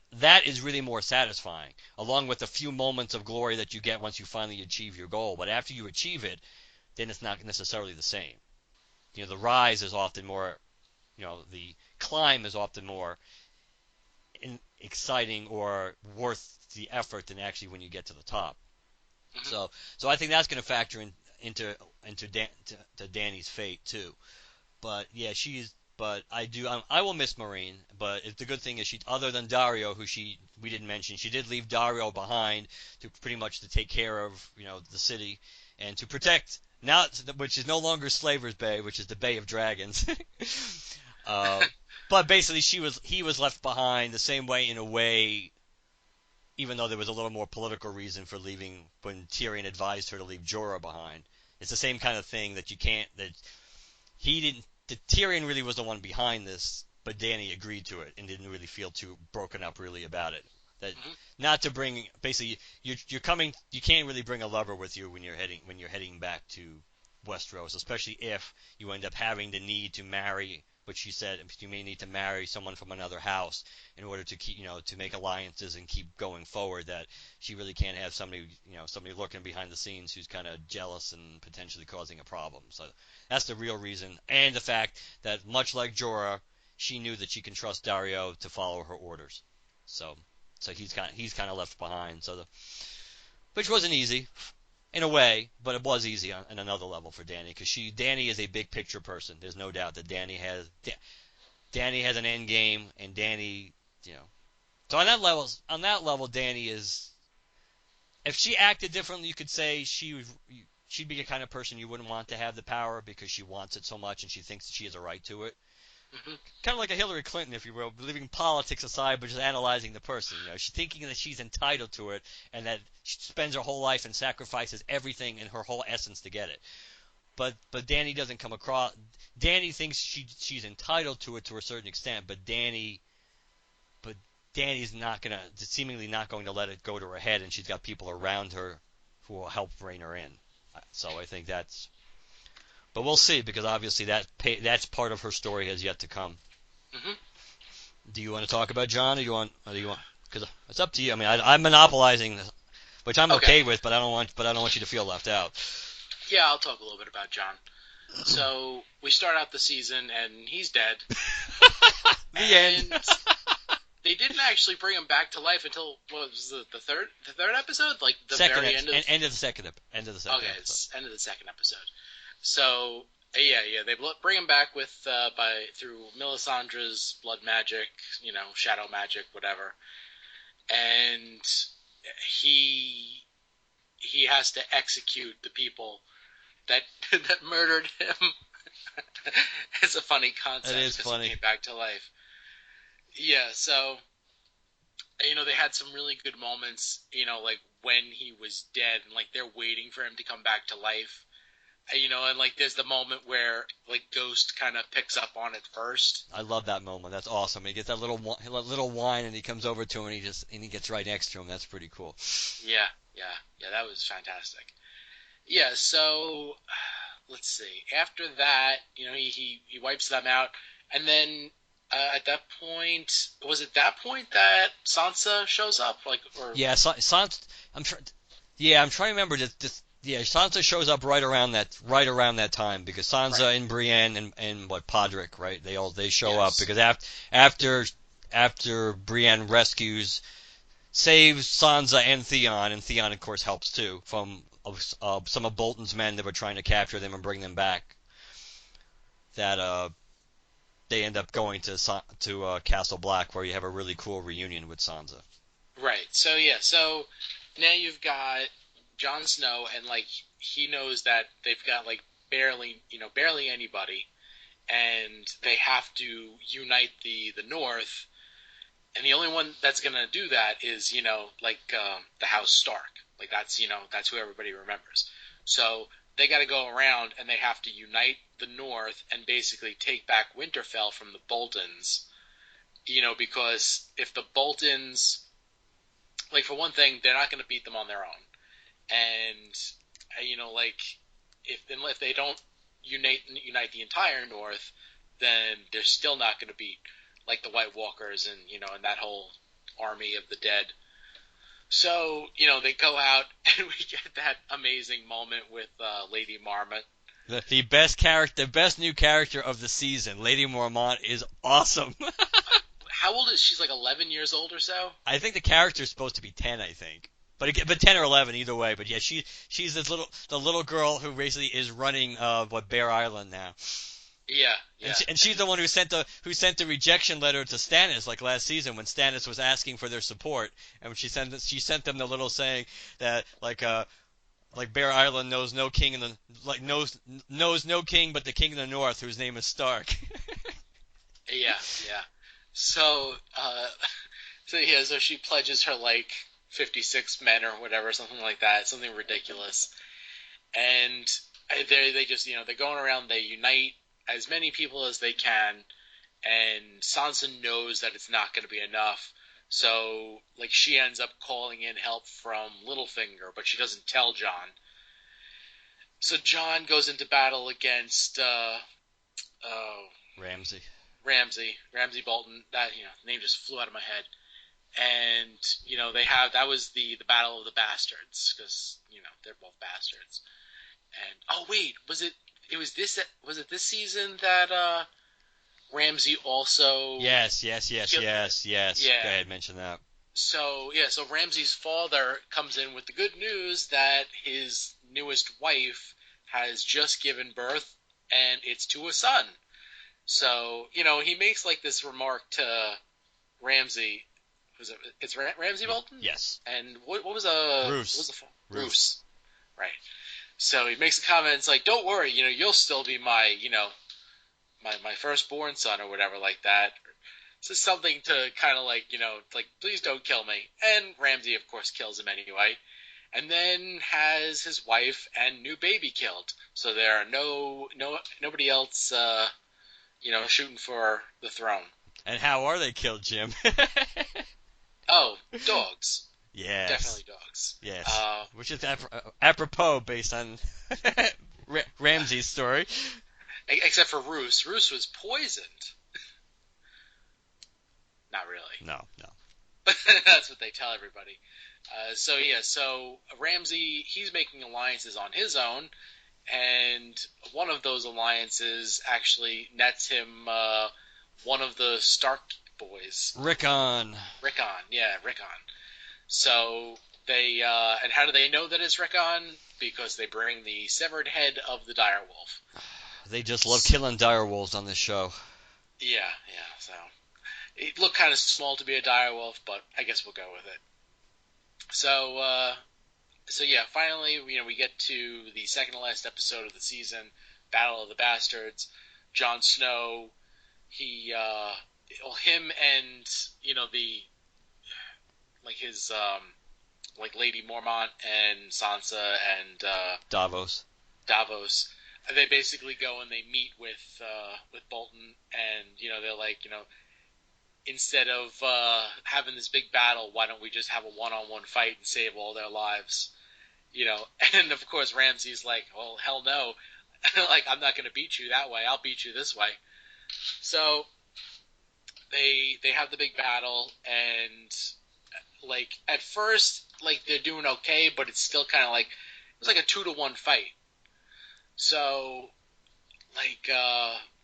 is really more satisfying, along with the few moments of glory that you get once you finally achieve your goal. But after you achieve it, then it's not necessarily the same. The rise is often more, the climb is often more exciting or worth the effort than actually when you get to the top. Mm-hmm. So I think that's going to factor into Dany's fate too. But yeah, I will miss Marine. But the good thing is other than Dario, who we didn't mention, she did leave Dario behind to pretty much to take care of the city and to protect now, which is no longer Slaver's Bay, which is the Bay of Dragons. But basically, he was left behind the same way in a way, even though there was a little more political reason for leaving when Tyrion advised her to leave Jorah behind. It's the same kind of thing that Tyrion really was the one behind this, but Dany agreed to it and didn't really feel too broken up really about it. That not to bring basically you can't really bring a lover with you when you're heading back to Westeros, especially if you end up having the need to marry. But she said you may need to marry someone from another house in order to keep to make alliances and keep going forward. That she really can't have somebody lurking behind the scenes who's kind of jealous and potentially causing a problem. So that's the real reason, and the fact that much like Jorah, she knew that she can trust Dario to follow her orders. So he's kind of left behind. Which wasn't easy in a way, but it was easy on another level for Dany, because Dany is a big picture person. There's no doubt that Dany has an end game, and Dany, so on that level, Dany is. If she acted differently, you could say she'd be the kind of person you wouldn't want to have the power because she wants it so much and she thinks that she has a right to it. Mm-hmm. Kind of like a Hillary Clinton, if you will, leaving politics aside, but just analyzing the person. She's thinking that she's entitled to it, and that she spends her whole life and sacrifices everything in her whole essence to get it. But Dany doesn't come across. Dany thinks she's entitled to it to a certain extent, but Dany's seemingly not going to let it go to her head, and she's got people around her who will help rein her in. So I think that's. But we'll see, because obviously that's part of her story has yet to come. Mm-hmm. Do you want to talk about Jon, or do you want? Because it's up to you. I'm monopolizing, which I'm okay with, but I don't want you to feel left out. Yeah, I'll talk a little bit about John. So we start out the season and he's dead. The end. And they didn't actually bring him back to life until what was the third episode, like the Second very end of end of the second episode. okay, it's end of the second episode. So yeah, they bring him back with through Melisandre's blood magic, shadow magic, whatever, and he has to execute the people that that murdered him. It's a funny concept. It is funny. He came back to life. Yeah, so they had some really good moments. Like when he was dead, and like they're waiting for him to come back to life. And like there's the moment where like Ghost kind of picks up on it first. I love that moment. That's awesome. He gets that little wine, and he comes over to him, and he gets right next to him. That's pretty cool. Yeah, that was fantastic. Yeah, so let's see. After that, he wipes them out, and then at that point, was it that point that Sansa shows up? Yeah, Sansa. I'm trying to remember this. Yeah, Sansa shows up right around that time because Sansa Right. and Brienne and Podrick, right? They show Yes. up because after Brienne saves Sansa and Theon of course helps too from some of Bolton's men that were trying to capture them and bring them back. That they end up going to Castle Black where you have a really cool reunion with Sansa. Right. So now you've got Jon Snow, and like he knows that they've got like barely anybody, and they have to unite the North, and the only one that's gonna do that is the House Stark. Like that's who everybody remembers. So they got to go around and they have to unite the North and basically take back Winterfell from the Boltons. Because if the Boltons, like for one thing, they're not going to beat them on their own, and like if they don't unite the entire North, then they're still not going to beat like the White Walkers and that whole army of the dead. So they go out and we get that amazing moment with Lady Marmot. The best new character of the season, Lady Mormont, is awesome. How old is she? She's like 11 years old or so. I think the character's supposed to be 10, I think. But 10 or 11 either way. But yeah, she's the little girl who basically is running Bear Island now. Yeah. And she's the one who sent the rejection letter to Stannis like last season when Stannis was asking for their support, and she sent them the little saying that like Bear Island knows no king knows no king but the king of the North whose name is Stark. Yeah. So so she pledges her like 56 men or whatever, something like that, something ridiculous. And they just they're going around, they unite as many people as they can, and Sansa knows that it's not going to be enough. So like she ends up calling in help from Littlefinger, but she doesn't tell Jon. So Jon goes into battle against Ramsay Bolton. That name just flew out of my head. And that was the Battle of the Bastards, because they're both bastards. And oh wait, was it this season that Ramsay also Yes. killed- Yeah. Go ahead, mention that. So Ramsay's father comes in with the good news that his newest wife has just given birth, and it's to a son. So he makes like this remark to Ramsay. It's Ramsay Bolton? Yes. And what was Roose. What was Roose. Right. So he makes a comment. It's like, don't worry, you'll still be my my firstborn son or whatever like that. So something to kind of like please don't kill me. And Ramsay of course kills him anyway. And then has his wife and new baby killed. So there are nobody else shooting for the throne. And how are they killed, Jim? Oh, dogs. Yes. Definitely dogs. Yes. Which is apropos based on Ramsay's story. Except for Roose. Roose was poisoned. Not really. No. But that's what they tell everybody. So Ramsay, he's making alliances on his own, and one of those alliances actually nets him one of the Stark boys. Rickon. Rickon. So they and how do they know that it's Rickon? Because they bring the severed head of the direwolf. They just love killing direwolves on this show. Yeah. So it looked kind of small to be a direwolf, but I guess we'll go with it. So yeah, finally, we get to the second to last episode of the season, Battle of the Bastards. Jon Snow, him and his Lady Mormont and Sansa and Davos. They basically go and they meet with Bolton, and they're like, instead of having this big battle, why don't we just have a one-on-one fight and save all their lives? And of course Ramsay's like, well, hell no. Like, I'm not going to beat you that way. I'll beat you this way. So they have the big battle, and at first, they're doing okay, but it's still kind of it was like a 2-to-1 fight. So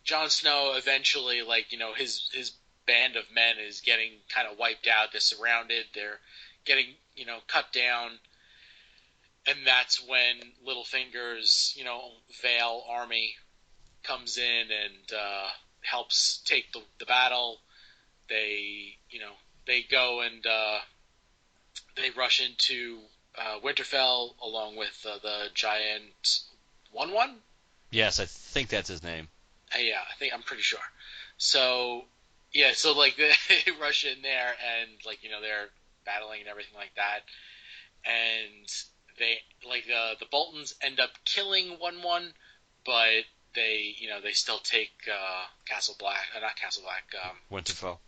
Jon Snow eventually, his band of men is getting kind of wiped out. They're surrounded. They're getting cut down. And that's when Littlefinger's, Vale army comes in and helps take the battle. They go and they rush into Winterfell along with the giant One. Yes, I think that's his name. Yeah, I'm pretty sure. So yeah, so they rush in there and they're battling and everything like that, and they the Boltons end up killing One, but they still take Castle Black, not Castle Black, Winterfell.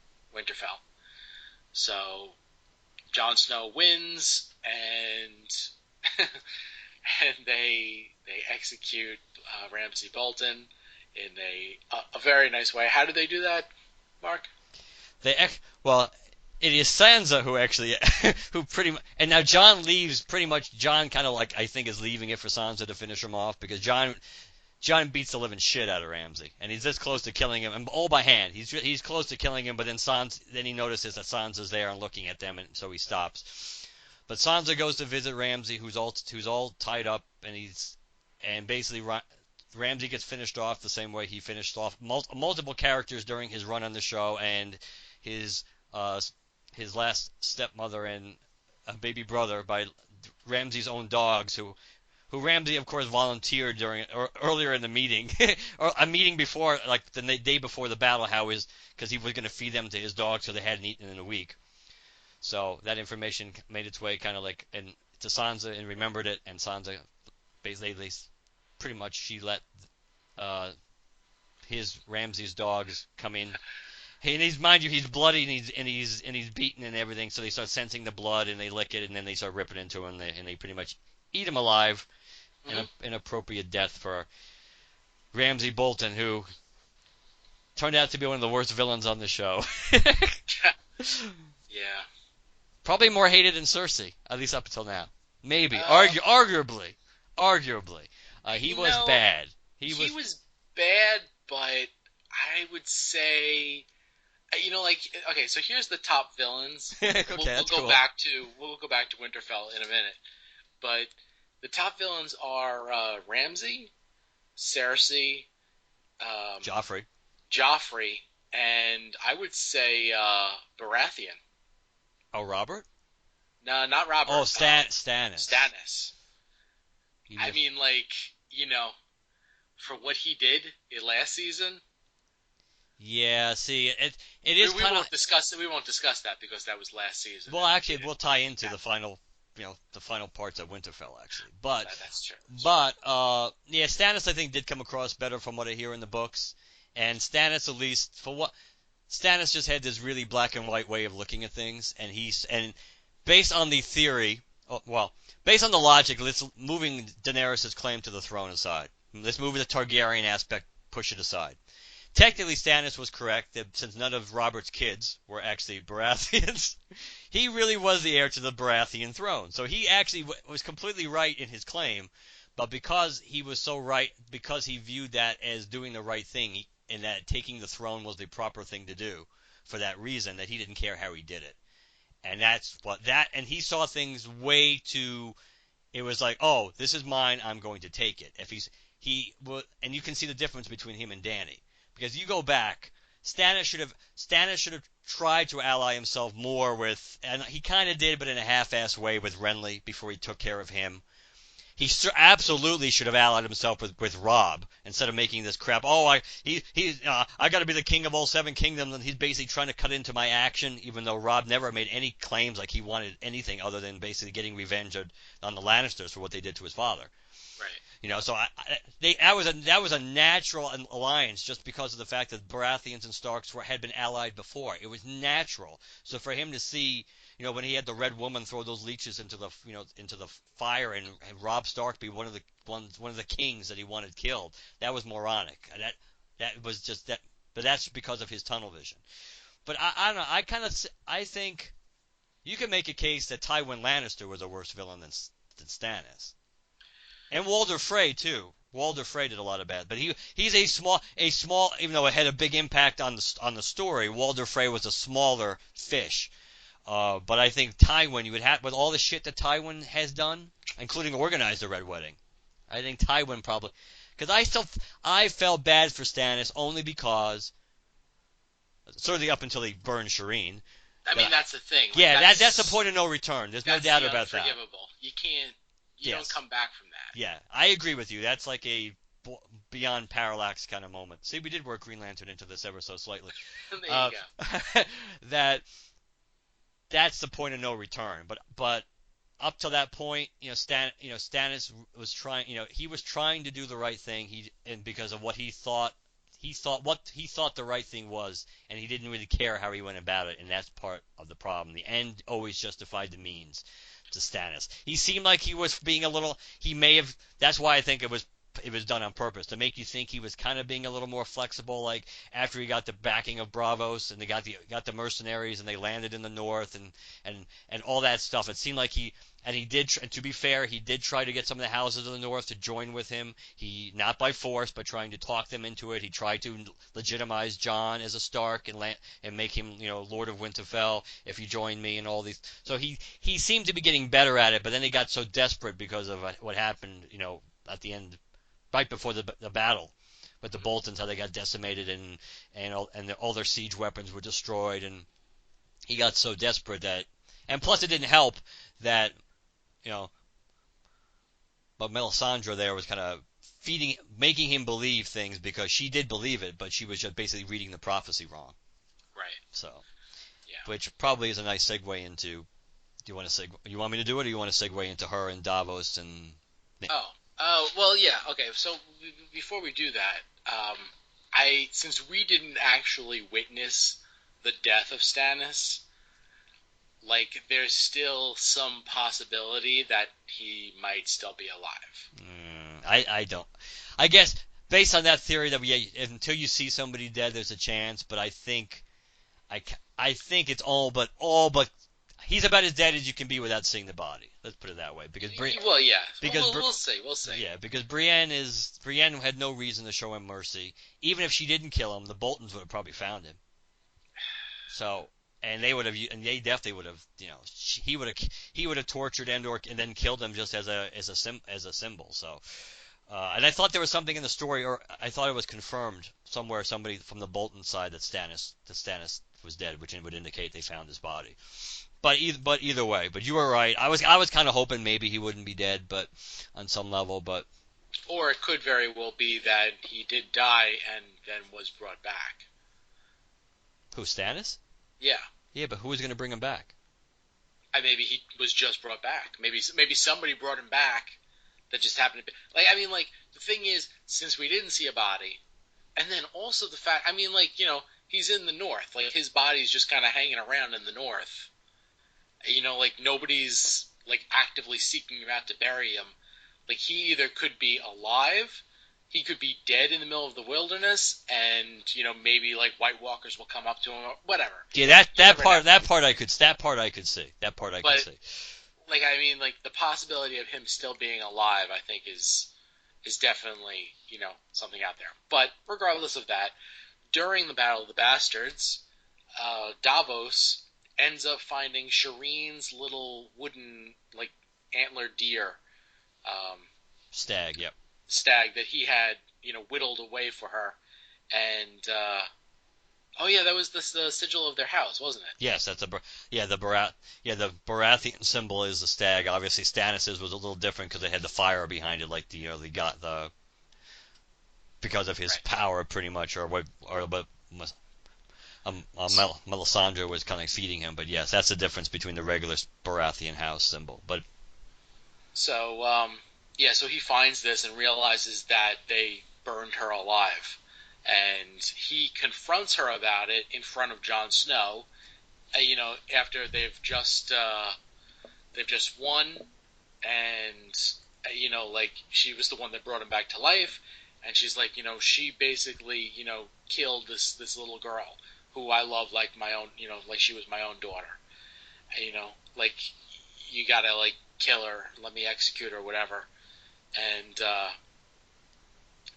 So Jon Snow wins, and and they execute Ramsay Bolton in a very nice way. How do they do that, Mark? It is Sansa who actually, who pretty much, and now Jon leaves pretty much. Jon kind of I think is leaving it for Sansa to finish him off, because Jon beats the living shit out of Ramsay, and he's this close to killing him, and all by hand. He's close to killing him, but then he notices that Sansa's there and looking at them, and so he stops. But Sansa goes to visit Ramsay, who's all tied up, and basically Ramsay gets finished off the same way he finished off multiple characters during his run on the show, and his last stepmother and a baby brother by Ramsay's own dogs, who Ramsay, of course, volunteered earlier in the meeting, or a meeting before, the day before the battle, because he was going to feed them to his dogs, so they hadn't eaten in a week. So that information made its way kind of and to Sansa, and remembered it, and Sansa basically pretty much she let Ramsay's dogs come in. And mind you, he's bloody and he's beaten and everything. So they start sensing the blood and they lick it, and then they start ripping into him, and they pretty much eat him alive. An appropriate death for Ramsay Bolton, who turned out to be one of the worst villains on the show. Yeah. Probably more hated than Cersei, at least up until now. Maybe, arguably. He was bad. He was bad, but I would say, okay, so here's the top villains. Okay, we'll go back to Winterfell in a minute, but the top villains are Ramsay, Cersei, Joffrey, and I would say Baratheon. Oh, Robert? No, not Robert. Oh, Stannis. Stannis. I mean, for what he did in last season. Yeah, see, it is we won't discuss that because that was last season. Well, actually, we'll tie into the final, the final parts of Winterfell, actually. But that's true. Yeah, Stannis, I think, did come across better from what I hear in the books, and Stannis, at least Stannis just had this really black and white way of looking at things, and based on the theory, based on the logic, let's moving Daenerys' claim to the throne aside. Let's move the Targaryen aspect, push it aside. technically Stannis was correct that since none of Robert's kids were actually Baratheons, he really was the heir to the Baratheon throne. So he actually was completely right in his claim, but because he was so right, because he viewed that as doing the right thing, and that taking the throne was the proper thing to do, for that reason, that he didn't care how he did it. And and he saw things way too. It was like, oh, this is mine, I'm going to take it. And you can see the difference between him and Danny, because you go back, Stannis should have tried to ally himself more with, and he kind of did, but in a half-assed way with Renly before he took care of him. He absolutely should have allied himself with Robb instead of making this crap. Oh, I got to be the king of all 7 kingdoms, and he's basically trying to cut into my action, even though Robb never made any claims like he wanted anything other than basically getting revenge on the Lannisters for what they did to his father. Right. So that was a natural alliance just because of the fact that Baratheons and Starks had been allied before. It was natural. So for him to see, when he had the Red Woman throw those leeches into the fire and Robb Stark be one of the kings that he wanted killed, that was moronic. And that was just that. But that's because of his tunnel vision. But I don't know. I think you can make a case that Tywin Lannister was a worse villain than Stannis. And Walder Frey too. Walder Frey did a lot of bad, but he's a small. Even though it had a big impact on the story, Walder Frey was a smaller fish. But I think Tywin, you would have, with all the shit that Tywin has done, including organize the Red Wedding. I think Tywin probably, because I felt bad for Stannis only because, certainly up until he burned Shireen. I mean, that's the thing. Like, Yeah, that's the point of no return. There's no doubt about that. Unforgivable. You can't. You don't come back from that. Yeah, I agree with you. That's like a beyond parallax kind of moment. See, we did work Green Lantern into this ever so slightly. There you go. That's the point of no return. But up to that point, Stannis was trying. He was trying to do the right thing. And because of what he thought the right thing was, and he didn't really care how he went about it, and that's part of the problem. The end always justified the means to Stannis. He seemed like he was being a little. He may have. That's why I think it was done on purpose, to make you think he was kind of being a little more flexible. Like after he got the backing of Braavos and they got the mercenaries and they landed in the north and all that stuff. It seemed like he did. And to be fair, he did try to get some of the houses of the north to join with him. He, not by force, but trying to talk them into it. He tried to legitimize Jon as a Stark and make him, Lord of Winterfell if you join me and all these. So he seemed to be getting better at it, but then he got so desperate because of what happened, at the end, right before the battle with the Boltons, how they got decimated and all their siege weapons were destroyed, and he got so desperate that, and plus it didn't help that, but Melisandre there was kind of making him believe things because she did believe it, but she was just basically reading the prophecy wrong. Right. So, yeah. Which probably is a nice segue into. Do you want to You want me to do it, or do you want to segue into her and Davos and? Well, yeah. Okay. So before we do that, since we didn't actually witness the death of Stannis, like, there's still some possibility that he might still be alive. I don't. I guess based on that theory that until you see somebody dead, there's a chance. But I think it's all but he's about as dead as you can be without seeing the body. Let's put it that way. Because well, yeah. Because we'll see. Yeah, because Brienne had no reason to show him mercy. Even if she didn't kill him, the Boltons would have probably found him. So. And they definitely would have, he would have tortured and then killed them just as a symbol. So, and I thought there was something in the story, or I thought it was confirmed somewhere, somebody from the Bolton side that Stannis was dead, which would indicate they found his body. But either way, but you were right. I was kind of hoping maybe he wouldn't be dead, but on some level, or it could very well be that he did die and then was brought back. Who, Stannis? Yeah. Yeah, but who was going to bring him back? Maybe he was just brought back. Maybe somebody brought him back that just happened to be... the thing is, since we didn't see a body, and then also the fact... he's in the north. Like, his body's just kind of hanging around in the north. Nobody's, actively seeking him out to bury him. Like, he either could be alive he could be dead in the middle of the wilderness, and maybe like White Walkers will come up to him or whatever. Yeah, You never know. that part I could see. That part I could But see. like I mean, like the possibility of him still being alive, I think is definitely something out there. But regardless of that, during the Battle of the Bastards, Davos ends up finding Shireen's little wooden like antler deer um, Stag, yep. stag that he had whittled away for her, and oh yeah, that was the sigil of their house, wasn't it? Yes, that's the Baratheon symbol is the stag. Obviously, Stannis's was a little different because it had the fire behind it, like they got the because of his Right. power, pretty much, or what Melisandre was kind of feeding him. But yes, that's the difference between the regular Baratheon house symbol. But So yeah, so he finds this and realizes that they burned her alive, and he confronts her about it in front of Jon Snow. After they've just won, and like she was the one that brought him back to life, and she's like, she basically, killed this little girl who I love like my own, like she was my own daughter. Like you gotta like kill her, let me execute her, whatever. And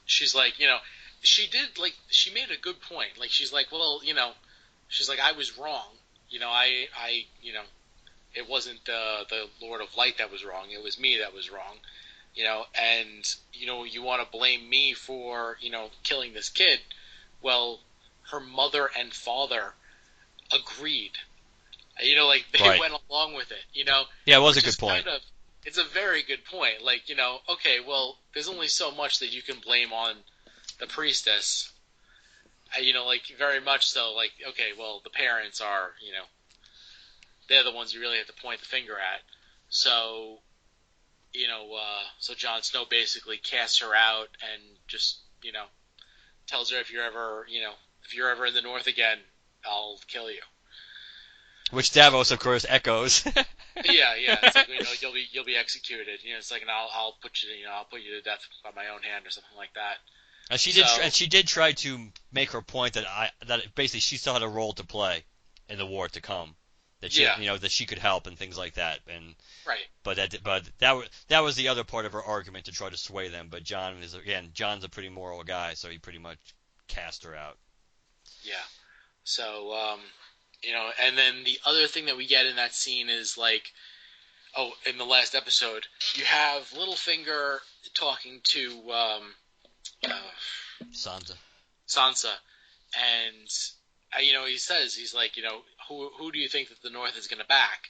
she's like, she made a good point. Like she's like, well, she's like, I was wrong. I it wasn't the Lord of Light that was wrong. It was me that was wrong. And you want to blame me for killing this kid. Well, her mother and father agreed. Like they Right. went along with it. yeah, it was a Which good is point. it's a very good point. Like okay, well, there's only so much that you can blame on the priestess. Like very much so. Like okay, well, the parents are they're the ones you really have to point the finger at. So so Jon Snow basically casts her out and just tells her if you're ever in the North again, I'll kill you. Which Davos, of course, echoes. Yeah. It's like you'll be executed. It's like, and I'll put you I'll put you to death by my own hand or something like that. And So she did try to make her point that basically she still had a role to play in the war to come. That she, yeah, that she could help and things like that. And right. that was the other part of her argument to try to sway them. But John's a pretty moral guy, so he pretty much cast her out. Yeah. So and then the other thing that we get in that scene is like, in the last episode, you have Littlefinger talking to Sansa. Sansa, and he says he's like, who do you think that the North is going to back?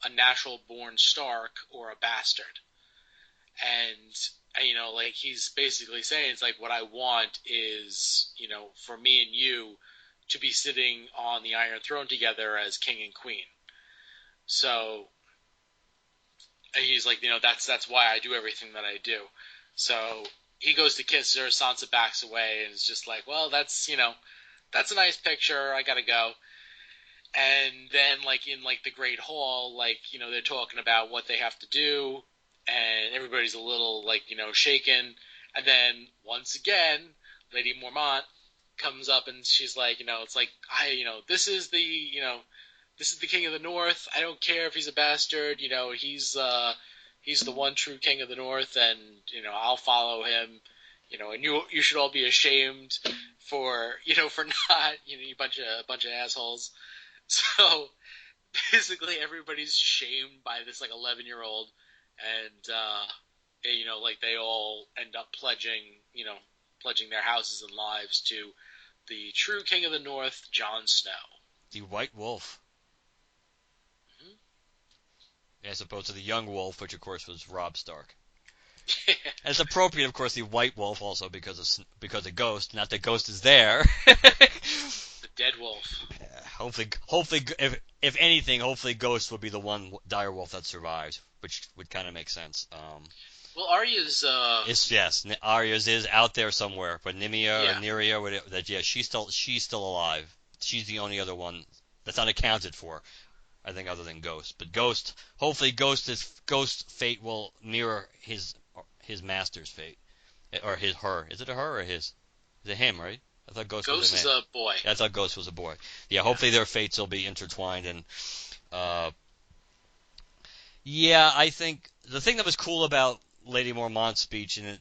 A natural born Stark or a bastard? And like he's basically saying it's like what I want is for me and you to be sitting on the Iron Throne together as king and queen. So he's like, that's why I do everything that I do. So he goes to kiss her, Sansa backs away, and it's just like, well, that's that's a nice picture. I gotta go. And then like in like the Great Hall, like they're talking about what they have to do, and everybody's a little like shaken. And then once again, Lady Mormont comes up and she's like, it's like this is the king of the North. I don't care if he's a bastard. He's the one true king of the North, and I'll follow him. And you should all be ashamed for for not you bunch of assholes. So basically, everybody's shamed by this like 11-year-old, and like they all end up pledging their houses and lives to the true king of the North, Jon Snow. The White Wolf. Mm-hmm. As opposed to the Young Wolf, which of course was Robb Stark. And it's appropriate, of course, the White Wolf also because of Ghost. Not that Ghost is there. The dead wolf. Hopefully, if anything, hopefully Ghost would be the one dire wolf that survives, which would kind of make sense. Well, Arya's Arya's is out there somewhere, but Nymea Yeah. or Nyria, she's still alive. She's the only other one that's unaccounted for, I think, other than Ghost. But hopefully Ghost's fate will mirror his master's fate, or her. Is it a her or his? Is it him, right? I thought Ghost was Ghost a is man. a boy. Yeah, I thought Ghost was a boy. Yeah, hopefully their fates will be intertwined. And uh, yeah, I think the thing that was cool about Lady Mormont's speech and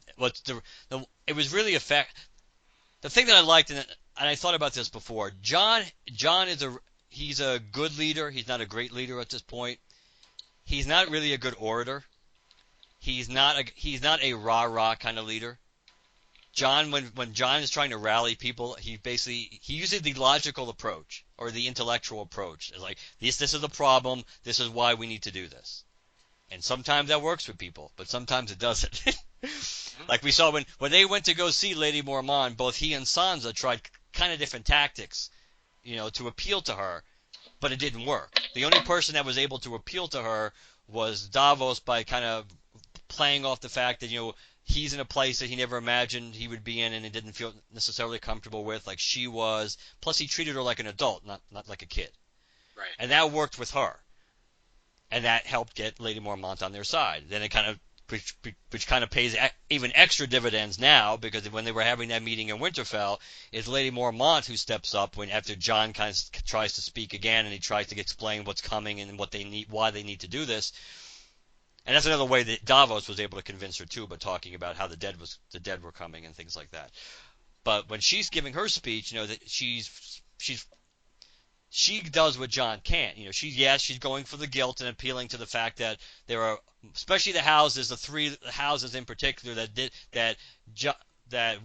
it was really the thing that I liked, and I thought about this before. John is he's a good leader. He's not a great leader at this point. He's not really a good orator. He's not a rah rah kind of leader. John, when John is trying to rally people, he uses the logical approach or the intellectual approach. It's like this is the problem. This is why we need to do this. And sometimes that works with people, but sometimes it doesn't. Like we saw when they went to go see Lady Mormont, both he and Sansa tried kind of different tactics, to appeal to her, but it didn't work. The only person that was able to appeal to her was Davos by kind of playing off the fact that he's in a place that he never imagined he would be in and he didn't feel necessarily comfortable with, like she was. Plus, he treated her like an adult, not like a kid. Right. And that worked with her, and that helped get Lady Mormont on their side. Then it kind of which kind of pays even extra dividends now, because when they were having that meeting in Winterfell, it's Lady Mormont who steps up after Jon kind of tries to speak again and he tries to explain what's coming and what they need, why they need to do this. And that's another way that Davos was able to convince her too, by talking about how the dead were coming and things like that. But when she's giving her speech, that she does what Jon can't. She's going for the guilt and appealing to the fact that there are, especially the three houses in particular that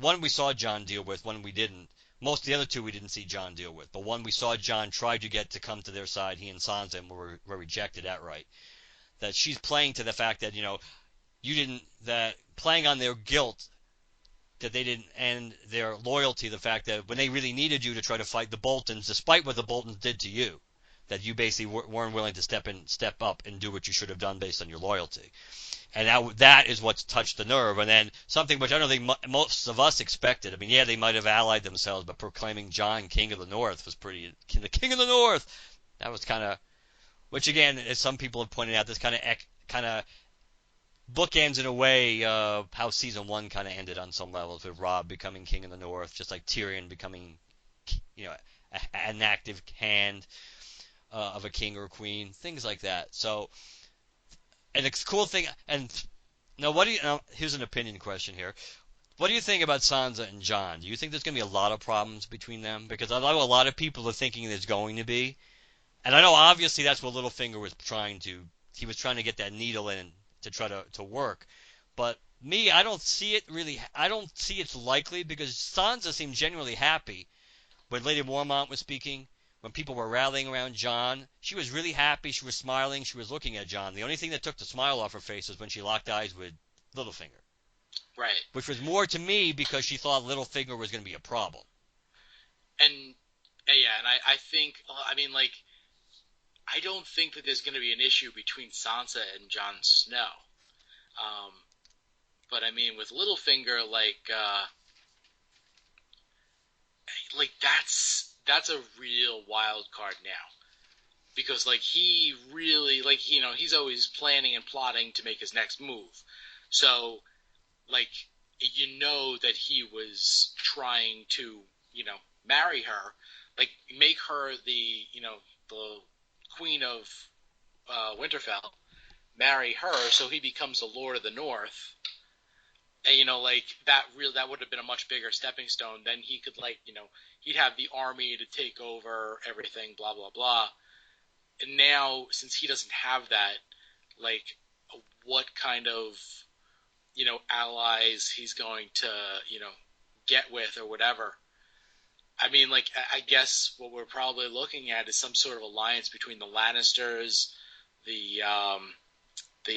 one we saw Jon deal with, one we didn't. Most of the other two we didn't see Jon deal with, but one we saw Jon try to get to come to their side. He and Sansa were rejected outright. That she's playing to the fact that playing on their guilt, that they didn't, and their loyalty, the fact that when they really needed you to try to fight the Boltons, despite what the Boltons did to you, that you basically weren't willing to step up and do what you should have done based on your loyalty. And that is what's touched the nerve. And then something which I don't think most of us expected. I mean, yeah, they might have allied themselves, but proclaiming Jon King of the North was the King of the North. That was kind of, which again, as some people have pointed out, this kind of bookends in a way how season 1 kind of ended on some levels, with Robb becoming King of the North, just like Tyrion becoming, an active hand of a king or a queen, things like that. So, and the cool thing, and now here's an opinion question here. What do you think about Sansa and Jon? Do you think there's going to be a lot of problems between them? Because I know a lot of people are thinking there's going to be. And I know obviously that's what Littlefinger was trying to. He was trying to get that needle in to try to work. But me, I don't see it really. I don't see it's likely, because Sansa seemed genuinely happy when Lady Mormont was speaking, when people were rallying around Jon. She was really happy. She was smiling. She was looking at Jon. The only thing that took the smile off her face was when she locked eyes with Littlefinger. Right. Which was more to me because she thought Littlefinger was going to be a problem. And yeah, and I think, I mean, like, I don't think that there's going to be an issue between Sansa and Jon Snow. But I mean, with Littlefinger, like that's a real wild card now, because like he really, like, he's always planning and plotting to make his next move. So like, that he was trying to marry her, like make her the the Queen of Winterfell, marry her, so he becomes the Lord of the North. And like that would have been a much bigger stepping stone. Then he could, like, he'd have the army to take over everything, blah blah blah. And now, since he doesn't have that, like, what kind of allies he's going to get with or whatever. I mean, like, I guess what we're probably looking at is some sort of alliance between the Lannisters, the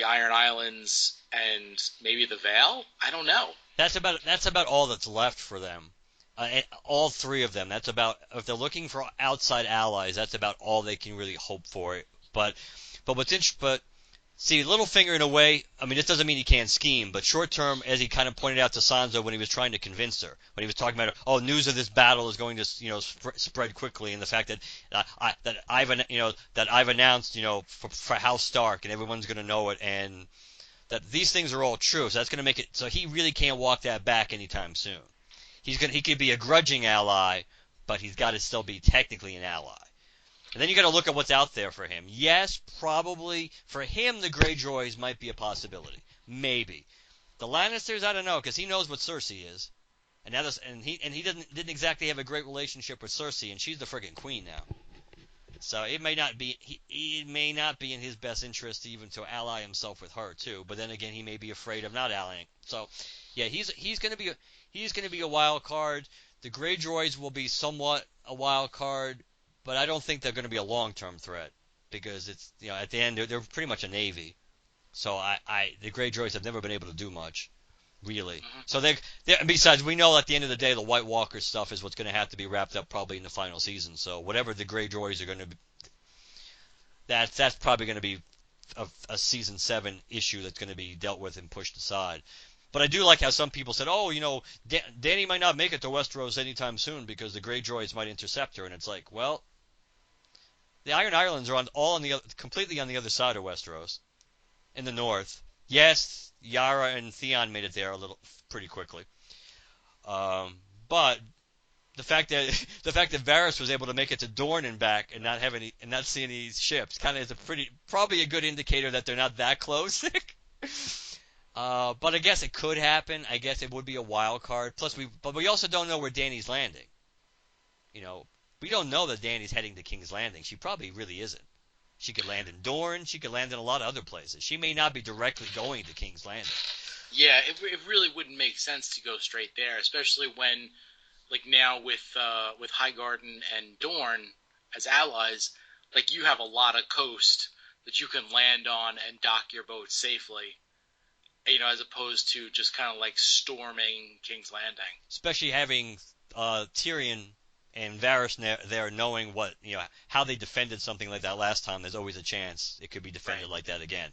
Iron Islands, and maybe the Vale. I don't know. That's about all that's left for them. All three of them. That's about, if they're looking for outside allies, that's about all they can really hope for. But see, Littlefinger, in a way, I mean, this doesn't mean he can't scheme, but short term, as he kind of pointed out to Sansa when he was trying to convince her, when he was talking about, news of this battle is going to, spread quickly, and the fact that I've announced, for House Stark, and everyone's going to know it, and that these things are all true. So that's going to make it so he really can't walk that back anytime soon. He could be a grudging ally, but he's got to still be technically an ally. And then you got to look at what's out there for him. Yes, probably for him the Greyjoys might be a possibility. Maybe. The Lannisters, I don't know, because he knows what Cersei is. And he didn't exactly have a great relationship with Cersei, and she's the friggin' queen now. So it may not be in his best interest even to ally himself with her too. But then again, he may be afraid of not allying. So yeah, he's going to be a wild card. The Greyjoys will be somewhat a wild card, but I don't think they're going to be a long-term threat because it's at the end they're pretty much a navy. So the Greyjoys have never been able to do much. Really. Mm-hmm. So besides, we know at the end of the day, the White Walker stuff is what's going to have to be wrapped up probably in the final season. So whatever the Greyjoys are going to be, that's probably going to be a season 7 issue that's going to be dealt with and pushed aside. But I do like how some people said, Dany might not make it to Westeros anytime soon because the Greyjoys might intercept her. And it's like, well, the Iron Islands are completely on the other side of Westeros, in the north. Yes, Yara and Theon made it there pretty quickly. But the fact that Varys was able to make it to Dorne and back and not see any ships kind of is probably a good indicator that they're not that close. But I guess it could happen. I guess it would be a wild card. But we also don't know where Dany's landing. We don't know that Dany's heading to King's Landing. She probably really isn't. She could land in Dorne. She could land in a lot of other places. She may not be directly going to King's Landing. Yeah, it really wouldn't make sense to go straight there, especially when, like now with Highgarden and Dorne as allies, like you have a lot of coast that you can land on and dock your boat safely, as opposed to just kind of like storming King's Landing. Especially having Tyrion and Varys there knowing how they defended something like that last time. There's always a chance it could be defended like that again.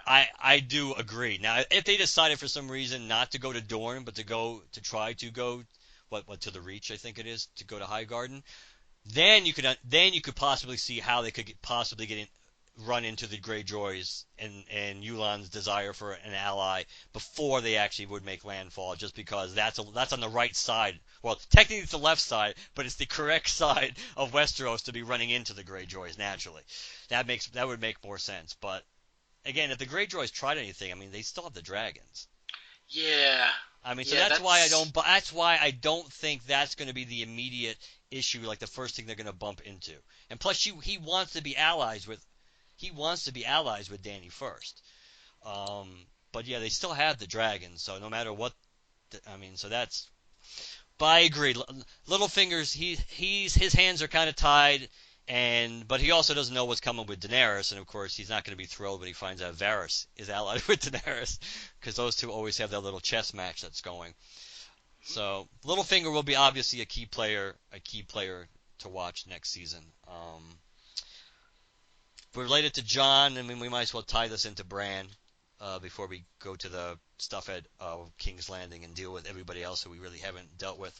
Yeah. I do agree. Now, if they decided for some reason not to go to Dorne, but to try to go to the Reach, I think it is, to go to Highgarden, then you could possibly see how they could run into the Greyjoys and Euron's desire for an ally before they actually would make landfall, just because that's on the right side. Well, technically it's the left side, but it's the correct side of Westeros to be running into the Greyjoys naturally. That would make more sense. But again, if the Greyjoys tried anything, they still have the dragons. Yeah. That's why I don't think that's going to be the immediate issue, like the first thing they're going to bump into. And plus, he wants to be allies with Dany first. But yeah, they still have the dragons, so no matter what, so that's. But I agree. Littlefinger's his hands are kind of tied, but he also doesn't know what's coming with Daenerys, and of course he's not going to be thrilled when he finds out Varys is allied with Daenerys, because those two always have that little chess match that's going. So Littlefinger will be obviously a key player to watch next season. Related to Jon, we might as well tie this into Bran before we go to the stuff at King's Landing and deal with everybody else who we really haven't dealt with.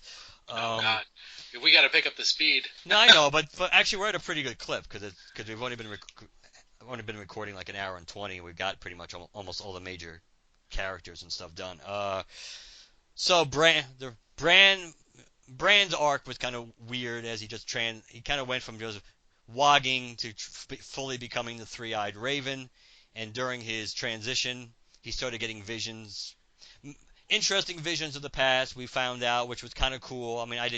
Oh God, we got to pick up the speed. No, I know, but actually we're at a pretty good clip because we've only been recording like an hour and 20, and we've got pretty much almost all the major characters and stuff done. So Bran's arc was kind of weird as he kind of went from just wogging to fully becoming the three-eyed raven, and during his transition he started getting interesting visions of the past, we found out, which was kind of cool. I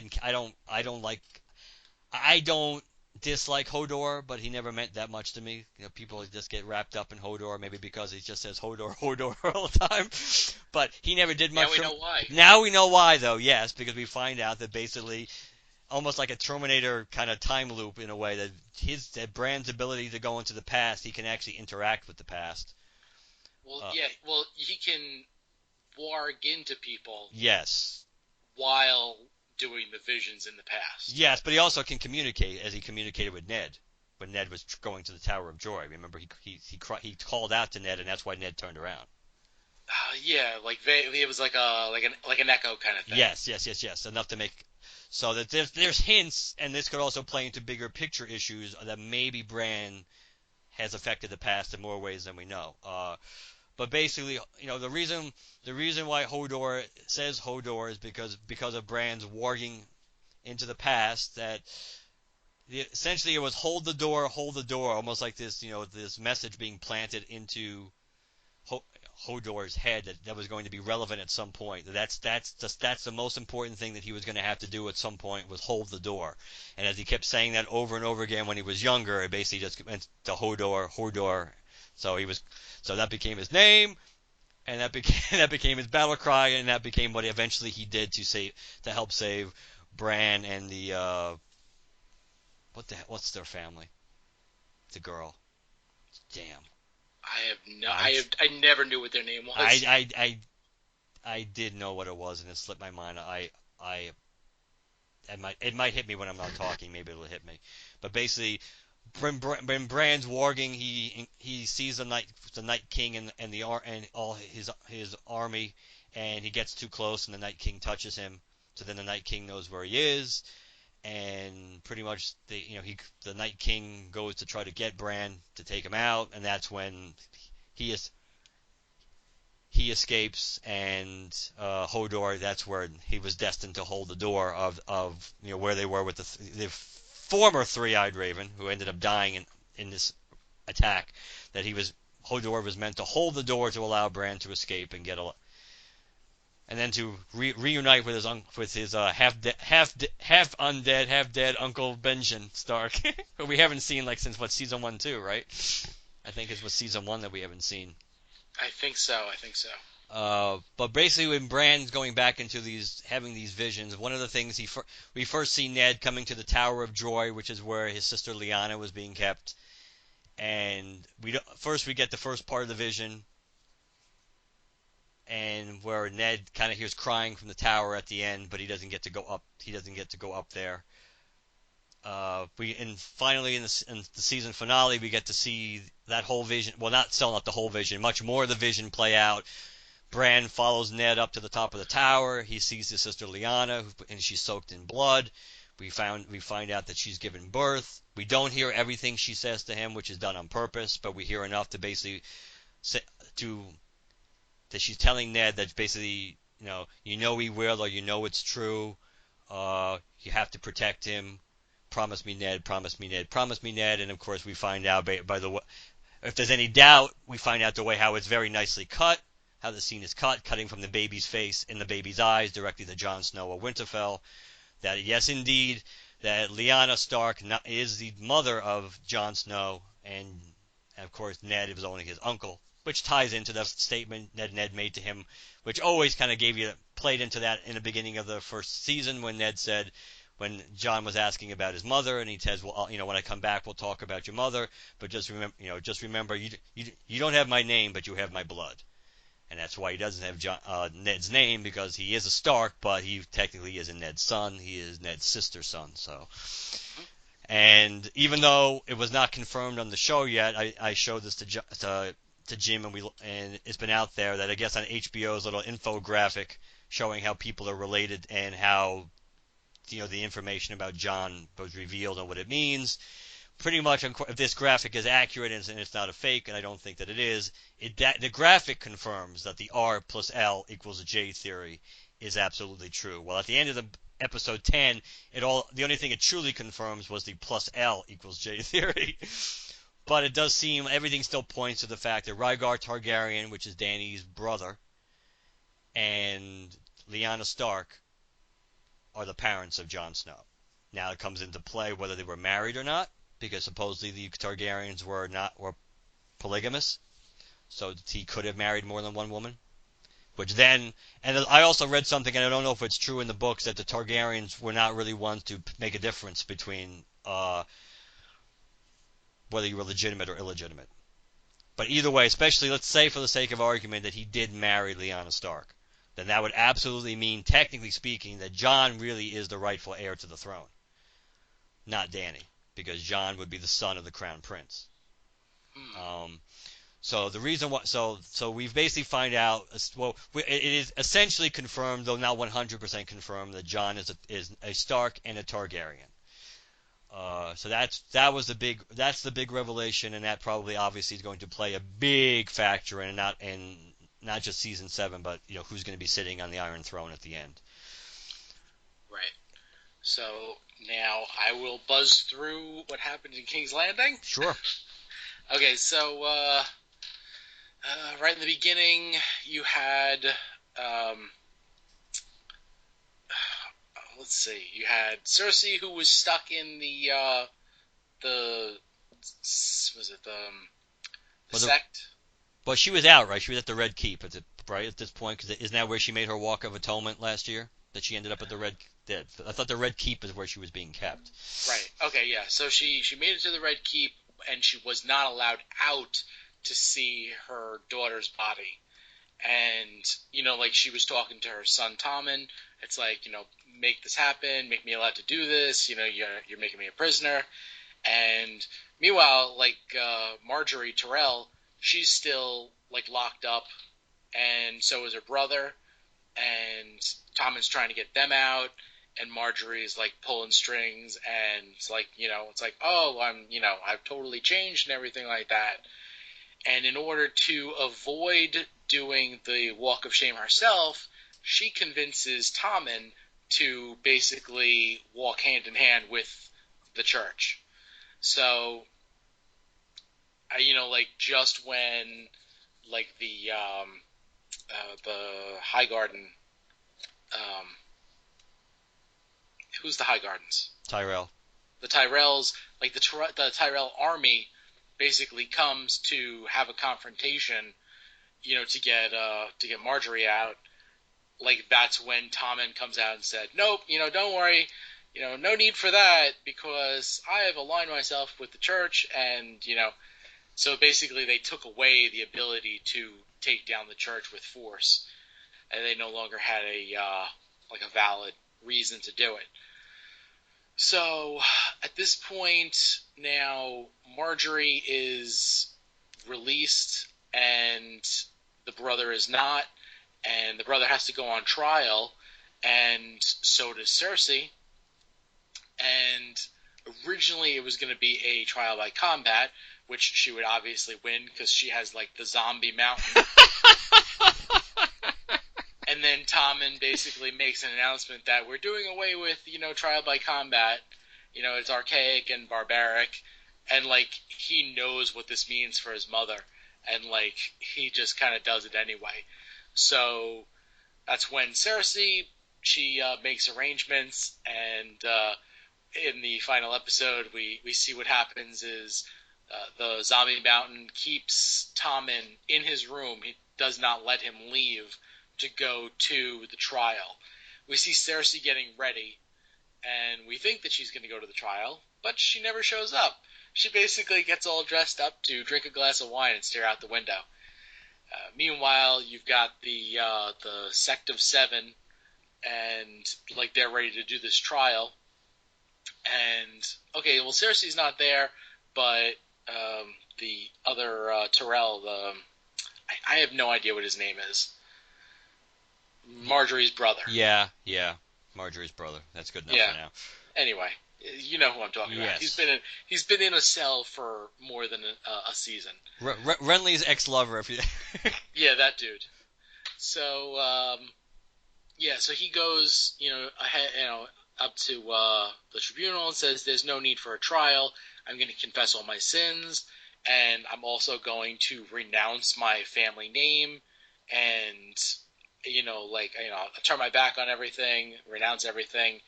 don't dislike Hodor, but he never meant that much to me. People just get wrapped up in Hodor, maybe because he just says Hodor all the time. But he never did much. Now we know why. Now we know why, though, yes, because we find out that basically, almost like a Terminator kind of time loop in a way, that Bran's ability to go into the past, he can actually interact with the past. Well, he can warg into people. Yes. While doing the visions in the past. Yes, but he also can communicate, as he communicated with Ned when Ned was going to the Tower of Joy. Remember, he called out to Ned, and that's why Ned turned around. Yeah, it was like an echo kind of thing. Yes. Enough to make so that there's hints, and this could also play into bigger picture issues that maybe Bran has affected the past in more ways than we know. But basically, the reason why Hodor says Hodor is because of Bran's warging into the past, that essentially it was hold the door, almost like this, this message being planted into Hodor's head that was going to be relevant at some point. That's the most important thing that he was going to have to do at some point, was hold the door. And as he kept saying that over and over again when he was younger, it basically just went to Hodor. So that became his name, and that became his battle cry, and that became what eventually he did to help save Bran and the what's their family? The girl. Damn. I never knew what their name was. I did know what it was, and it slipped my mind. It might hit me when I'm not talking. Maybe it'll hit me. But basically, when Bran's warging, he sees the Night King and all his army, and he gets too close, and the Night King touches him. So then the Night King knows where he is, and pretty much the Night King goes to try to get Bran to take him out, and that's when he escapes, and Hodor, that's where he was destined to hold the door of where they were with the former Three-Eyed Raven, who ended up dying in this attack. Hodor was meant to hold the door to allow Bran to escape and and then to reunite with his half undead, half dead Uncle Benjen Stark, who we haven't seen since season 1, 2, right? I think it was season 1 that we haven't seen. I think so. But basically, when Bran's going back into having these visions, one of the things we first see Ned coming to the Tower of Joy, which is where his sister Lyanna was being kept, and we get the first part of the vision, and where Ned kind of hears crying from the tower at the end, but he doesn't get to go up. He doesn't get to go up there. Finally in the season finale, we get to see that whole vision. Well, not the whole vision, much more of the vision play out. Bran follows Ned up to the top of the tower. He sees his sister Lyanna, and she's soaked in blood. We find out that she's given birth. We don't hear everything she says to him, which is done on purpose, but we hear enough to basically that she's telling Ned that basically, he will, or it's true. You have to protect him. Promise me, Ned. Promise me, Ned. Promise me, Ned. And of course, we find out by the way, if there's any doubt, we find out the way how it's very nicely cut, how the scene is cutting from the baby's face and the baby's eyes directly to Jon Snow of Winterfell. That yes, indeed, that Lyanna Stark is the mother of Jon Snow, and of course, Ned was only his uncle, which ties into the statement that Ned made to him, which always kind of played into that in the beginning of the first season, when Ned said, when Jon was asking about his mother, and he says, well, when I come back, we'll talk about your mother, but just remember, you don't have my name, but you have my blood. And that's why he doesn't have Ned's name, because he is a Stark, but he technically isn't Ned's son. He is Ned's sister's son. So, and even though it was not confirmed on the show yet, I showed this to Jim, and it's been out there that I guess on HBO's little infographic showing how people are related and how the information about Jon was revealed and what it means. Pretty much, if this graphic is accurate and it's not a fake, and I don't think that it is, the graphic confirms that the R plus L equals a J theory is absolutely true. Well, at the end of the episode 10, the only thing it truly confirms was the plus L equals J theory. But it does seem everything still points to the fact that Rhaegar Targaryen, which is Dany's brother, and Lyanna Stark are the parents of Jon Snow. Now it comes into play whether they were married or not, because supposedly the Targaryens were polygamous, so he could have married more than one woman. Which then, and I also read something, and I don't know if it's true in the books, that the Targaryens were not really ones to make a difference between whether you were legitimate or illegitimate. But either way, especially let's say for the sake of argument that he did marry Lyanna Stark, then that would absolutely mean, technically speaking, that Jon really is the rightful heir to the throne, not Dany, because Jon would be the son of the crown prince. So the reason why, so we've basically find out, well, it is essentially confirmed, though not 100% confirmed, that Jon is a Stark and a Targaryen. So that's the big revelation, and that probably obviously is going to play a big factor in not just season 7, but who's going to be sitting on the Iron Throne at the end. Right. So now I will buzz through what happened in King's Landing. Sure. Okay, so right in the beginning, you had let's see, you had Cersei, who was stuck in the was it the sect? But she was out, right? She was at the Red Keep at this point, because isn't that where she made her Walk of Atonement last year? That she ended up at the Red. I thought the Red Keep is where she was being kept. Right. Okay. Yeah. So she made it to the Red Keep, and she was not allowed out to see her daughter's body. And like she was talking to her son Tommen. It's like, make this happen, make me allowed to do this. You're making me a prisoner. And meanwhile, like Marjorie Tyrell, she's still like locked up, and so is her brother. And Tommen's trying to get them out, and Marjorie's like pulling strings, and it's like, oh, I've totally changed and everything like that. And in order to avoid doing the Walk of Shame herself, she convinces Tommen to basically walk hand in hand with the church. So, like just when, like the Highgarden, who's the Highgardens? Tyrell. The Tyrells, like the Tyrell army, basically comes to have a confrontation, to get Marjorie out. Like that's when Tommen comes out and said, "Nope, don't worry, no need for that because I have aligned myself with the church," and so basically they took away the ability to take down the church with force, and they no longer had a valid reason to do it. So at this point now, Marjorie is released and the brother is not, and the brother has to go on trial, and so does Cersei. And originally it was going to be a trial by combat, which she would obviously win because she has like the zombie mountain. And then Tommen basically makes an announcement that we're doing away with, trial by combat. It's archaic and barbaric. And, like, he knows what this means for his mother. And, like, he just kind of does it anyway. So that's when Cersei, she makes arrangements. And in the final episode, we see what happens is the zombie mountain keeps Tommen in his room. He does not let him leave to go to the trial. We see Cersei getting ready, and we think that she's going to go to the trial, but she never shows up. She basically gets all dressed up to drink a glass of wine and stare out the window. Meanwhile, you've got the Sect of Seven, and like they're ready to do this trial. And okay, well Cersei's not there, but the other Tyrell, I have no idea what his name is. Marjorie's brother. Yeah, Marjorie's brother. That's good enough for now. Anyway, you know who I'm talking about. He's been in a cell for more than a season. Renly's ex-lover, if you. Yeah, that dude. So so he goes, ahead, up to the tribunal and says, "There's no need for a trial. I'm going to confess all my sins, and I'm also going to renounce my family name, and turn my back on everything, renounce everything,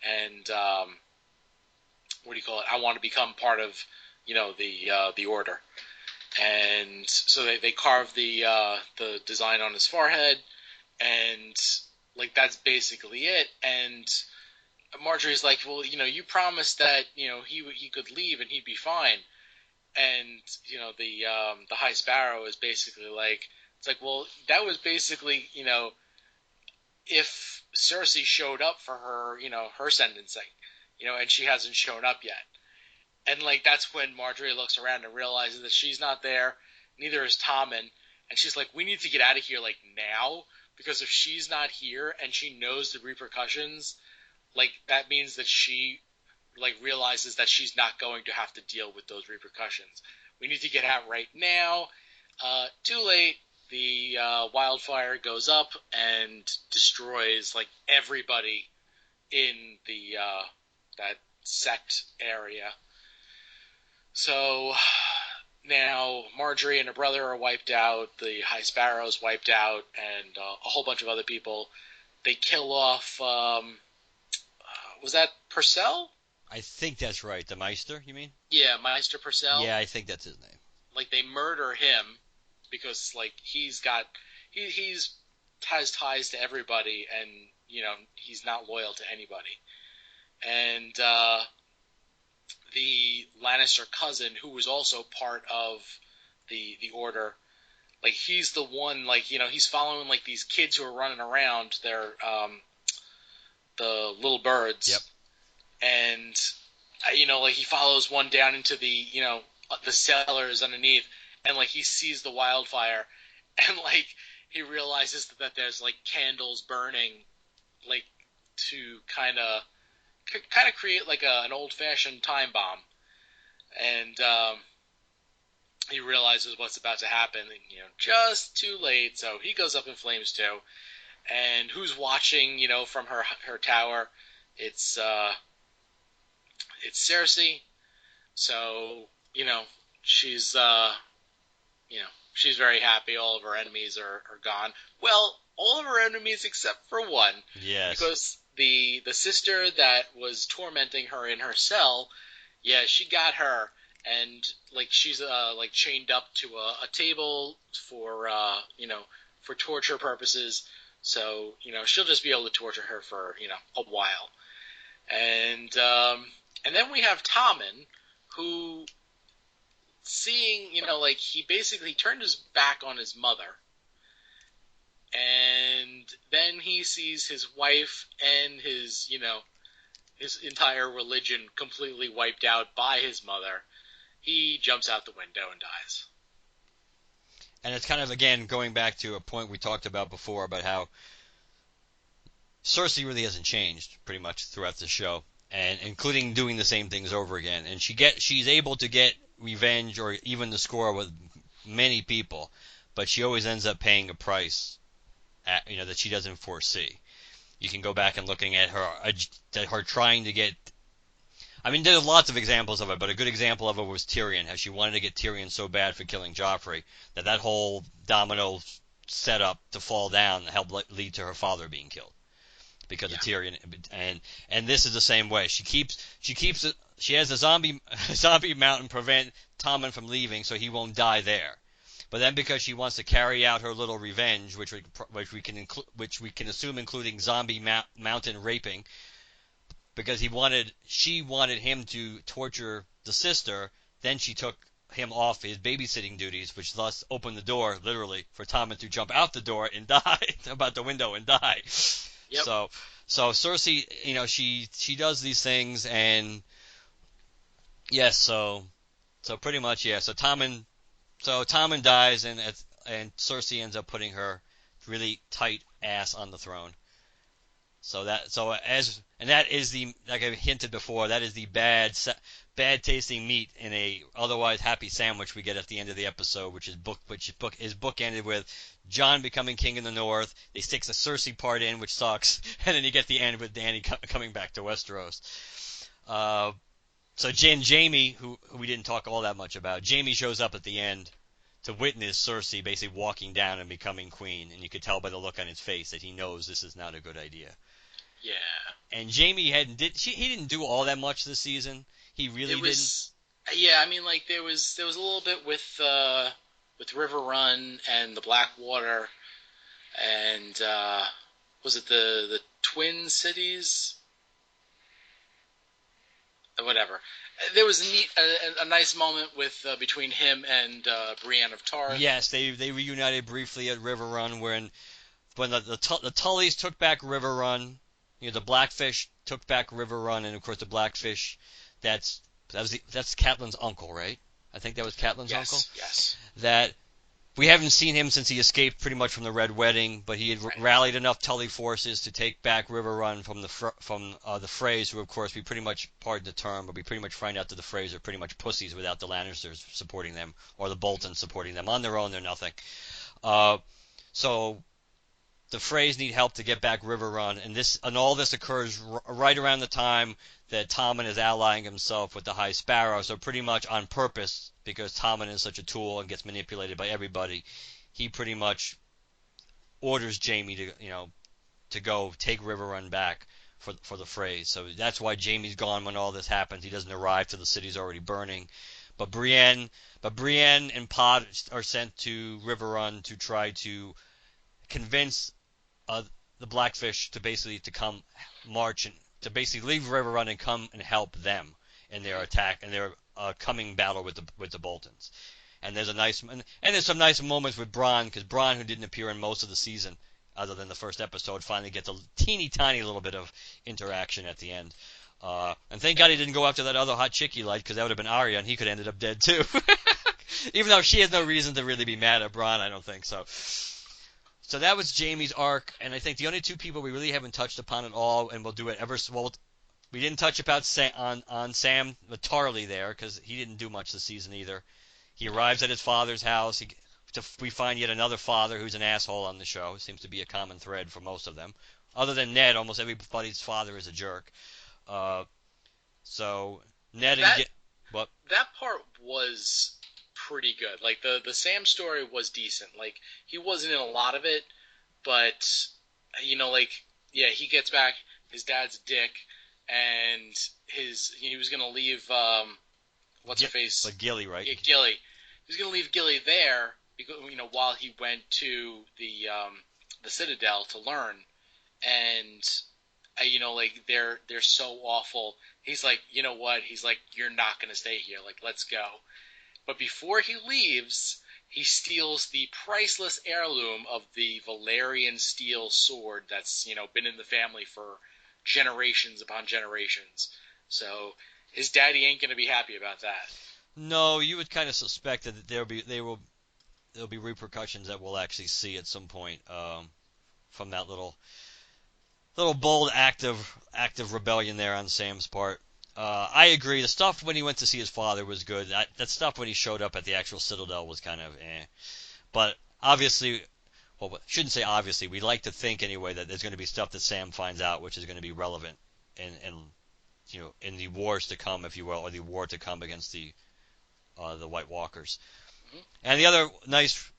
and what do you call it? I want to become part of, the order." And so they carve the design on his forehead, and like that's basically it. And Marjorie's like, "Well, you promised that he could leave and he'd be fine." And the High Sparrow is basically like, it's like, well, that was basically, if Cersei showed up for her, her sentencing, and she hasn't shown up yet. And, like, that's when Marjorie looks around and realizes that she's not there, neither is Tommen, and she's like, we need to get out of here, like, now, because if she's not here and she knows the repercussions, like, that means that she realizes that she's not going to have to deal with those repercussions. We need to get out right now. Too late. The wildfire goes up and destroys everybody in the that sect area. So now Marjorie and her brother are wiped out. The High Sparrow's wiped out, and a whole bunch of other people. They kill off. Was that Purcell? I think that's right. The Meister, you mean? Yeah, Meister Purcell. Yeah, I think that's his name. They murder him because he's has ties to everybody, and he's not loyal to anybody. And the Lannister cousin, who was also part of the order, he's the one, he's following these kids who are running around. They're the little birds. Yep. And he follows one down into the the cellars underneath, and he sees the wildfire, and he realizes that there's candles burning, to kind of create an old-fashioned time bomb, and he realizes what's about to happen, and just too late. So he goes up in flames too. And who's watching? From her tower, it's Cersei. So she's she's very happy. All of her enemies are gone. Well, all of her enemies except for one. Yes. Because the sister that was tormenting her in her cell, yeah, she got her, and she's chained up to a table for for torture purposes. So she'll just be able to torture her for a while, and then we have Tommen, who, seeing he basically turned his back on his mother. And then he sees his wife and his entire religion completely wiped out by his mother. He jumps out the window and dies. And it's kind of, again, going back to a point we talked about before about how Cersei really hasn't changed pretty much throughout the show, and including doing the same things over again. And she's able to get revenge or even the score with many people, but she always ends up paying a price that she doesn't foresee. You can go back and looking at her trying to get. I mean, there's lots of examples of it, but a good example of it was Tyrion, how she wanted to get Tyrion so bad for killing Joffrey that whole domino setup to fall down helped lead to her father being killed because of Tyrion. And this is the same way. She has a zombie mountain prevent Tommen from leaving, so he won't die there. But then, because she wants to carry out her little revenge, which we can assume including zombie mountain raping, because she wanted him to torture the sister, then she took him off his babysitting duties, which thus opened the door, literally, for Tommen to jump out the door and die, about the window and die. Yep. So Cersei, she does these things, and yes, so pretty much, yeah. So Tommen dies, and Cersei ends up putting her really tight ass on the throne. That is like I hinted before, that is the bad tasting meat in a otherwise happy sandwich we get at the end of the episode, which is bookended with Jon becoming king in the North. They stick the Cersei part in, which sucks, and then you get the end with Dany coming back to Westeros. So Jaime, who we didn't talk all that much about, Jaime shows up at the end to witness Cersei basically walking down and becoming queen, and you could tell by the look on his face that he knows this is not a good idea. Yeah. And Jaime he didn't do all that much this season. He really didn't. Yeah, I mean, there was a little bit with River Run and the Blackwater, and was it the Twin Cities? Whatever. There was a nice moment with between him and Brienne of Tarth. Yes, they reunited briefly at River Run when the Tullys took back River Run. The Blackfish took back River Run, and of course the Blackfish, that's Catelyn's uncle, right? I think that was Catelyn's uncle. Yes. That We haven't seen him since he escaped pretty much from the Red Wedding, but he had Right. rallied enough Tully forces to take back River Run from the Freys, who of course we pretty much, pardon the term, but we pretty much find out that the Freys are pretty much pussies without the Lannisters supporting them or the Boltons supporting them. On their own, they're nothing. Uh, so the Freys need help to get back River Run, and all this occurs right around the time that Tommen is allying himself with the High Sparrow. So pretty much on purpose, because Tommen is such a tool and gets manipulated by everybody, he pretty much orders Jaime to go take River Run back for the Freys. So that's why Jaime's gone when all this happens. He doesn't arrive till the city's already burning. But Brienne and Pod are sent to River Run to try to convince uh, the Blackfish to come march and to basically leave River Run and come and help them in their attack and their coming battle with the Boltons. And there's some nice moments with Bronn, because Bronn, who didn't appear in most of the season other than the first episode, finally gets a teeny tiny little bit of interaction at the end. And thank God he didn't go after that other hot chick he liked, because that would have been Arya, and he could have ended up dead too. Even though she has no reason to really be mad at Bronn, I don't think so. So that was Jaime's arc, and I think the only two people we really haven't touched upon at all, and we'll do it ever so well. We didn't touch about on Sam Tarly there, because he didn't do much this season either. He arrives at his father's house. We find yet another father who's an asshole on the show. It seems to be a common thread for most of them. Other than Ned, almost everybody's father is a jerk. So Ned and what? That part was pretty good. Like the Sam story was decent. Like he wasn't in a lot of it, but like yeah, he gets back. His dad's a dick, and he was gonna leave. What's her face? Like Gilly, right? Yeah, Gilly. He was gonna leave Gilly there because while he went to the Citadel to learn, and like they're so awful. He's like, you know what? He's like, you're not gonna stay here. Like, let's go. But before he leaves, he steals the priceless heirloom of the Valyrian steel sword that's been in the family for generations upon generations. So his daddy ain't gonna be happy about that. No, you would kind of suspect that there'll be repercussions that we'll actually see at some point from that little bold active rebellion there on Sam's part. I agree. The stuff when he went to see his father was good. That stuff when he showed up at the actual Citadel was kind of eh. But obviously, well, shouldn't say obviously. We like to think anyway that there's going to be stuff that Sam finds out which is going to be relevant in the wars to come, if you will, or the war to come against the White Walkers. Mm-hmm. And the other nice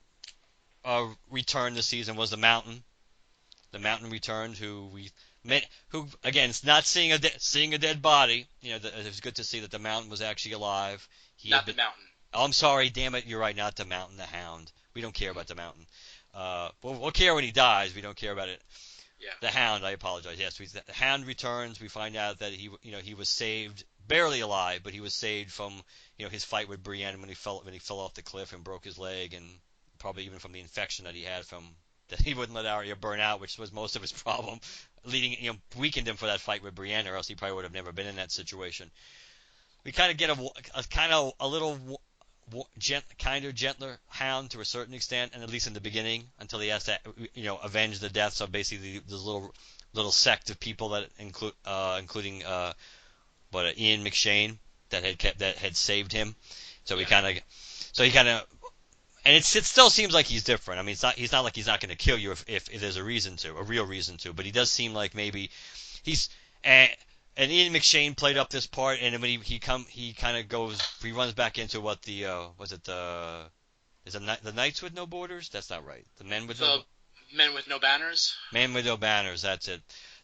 return this season was the Mountain. The Mountain returned, who again, it's not seeing a dead body. It was good to see that the Mountain was actually alive. Not the Mountain. Oh, I'm sorry, damn it, you're right, not the Mountain, the Hound. We don't care about the Mountain. We'll care when he dies. We don't care about it. Yeah. The Hound, I apologize. Yes, the Hound returns. We find out that he was saved, barely alive, but he was saved from his fight with Brienne when he fell off the cliff and broke his leg, and probably even from the infection that he had from that he wouldn't let Arya burn out, which was most of his problem, weakened him for that fight with Brienne, or else he probably would have never been in that situation. We kind of get a little gentler Hound to a certain extent, and at least in the beginning, until he has to avenge the deaths of basically this little sect of people that including Ian McShane that had saved him. So he kind of and it still seems like he's different. I mean, he's not like he's not going to kill you if there's a real reason to. But he does seem like maybe he's and Ian McShane played up this part, and when he kind of runs back into what the the Knights with No Borders? That's not right. The Men with No Banners. Men with No Banners. That's it.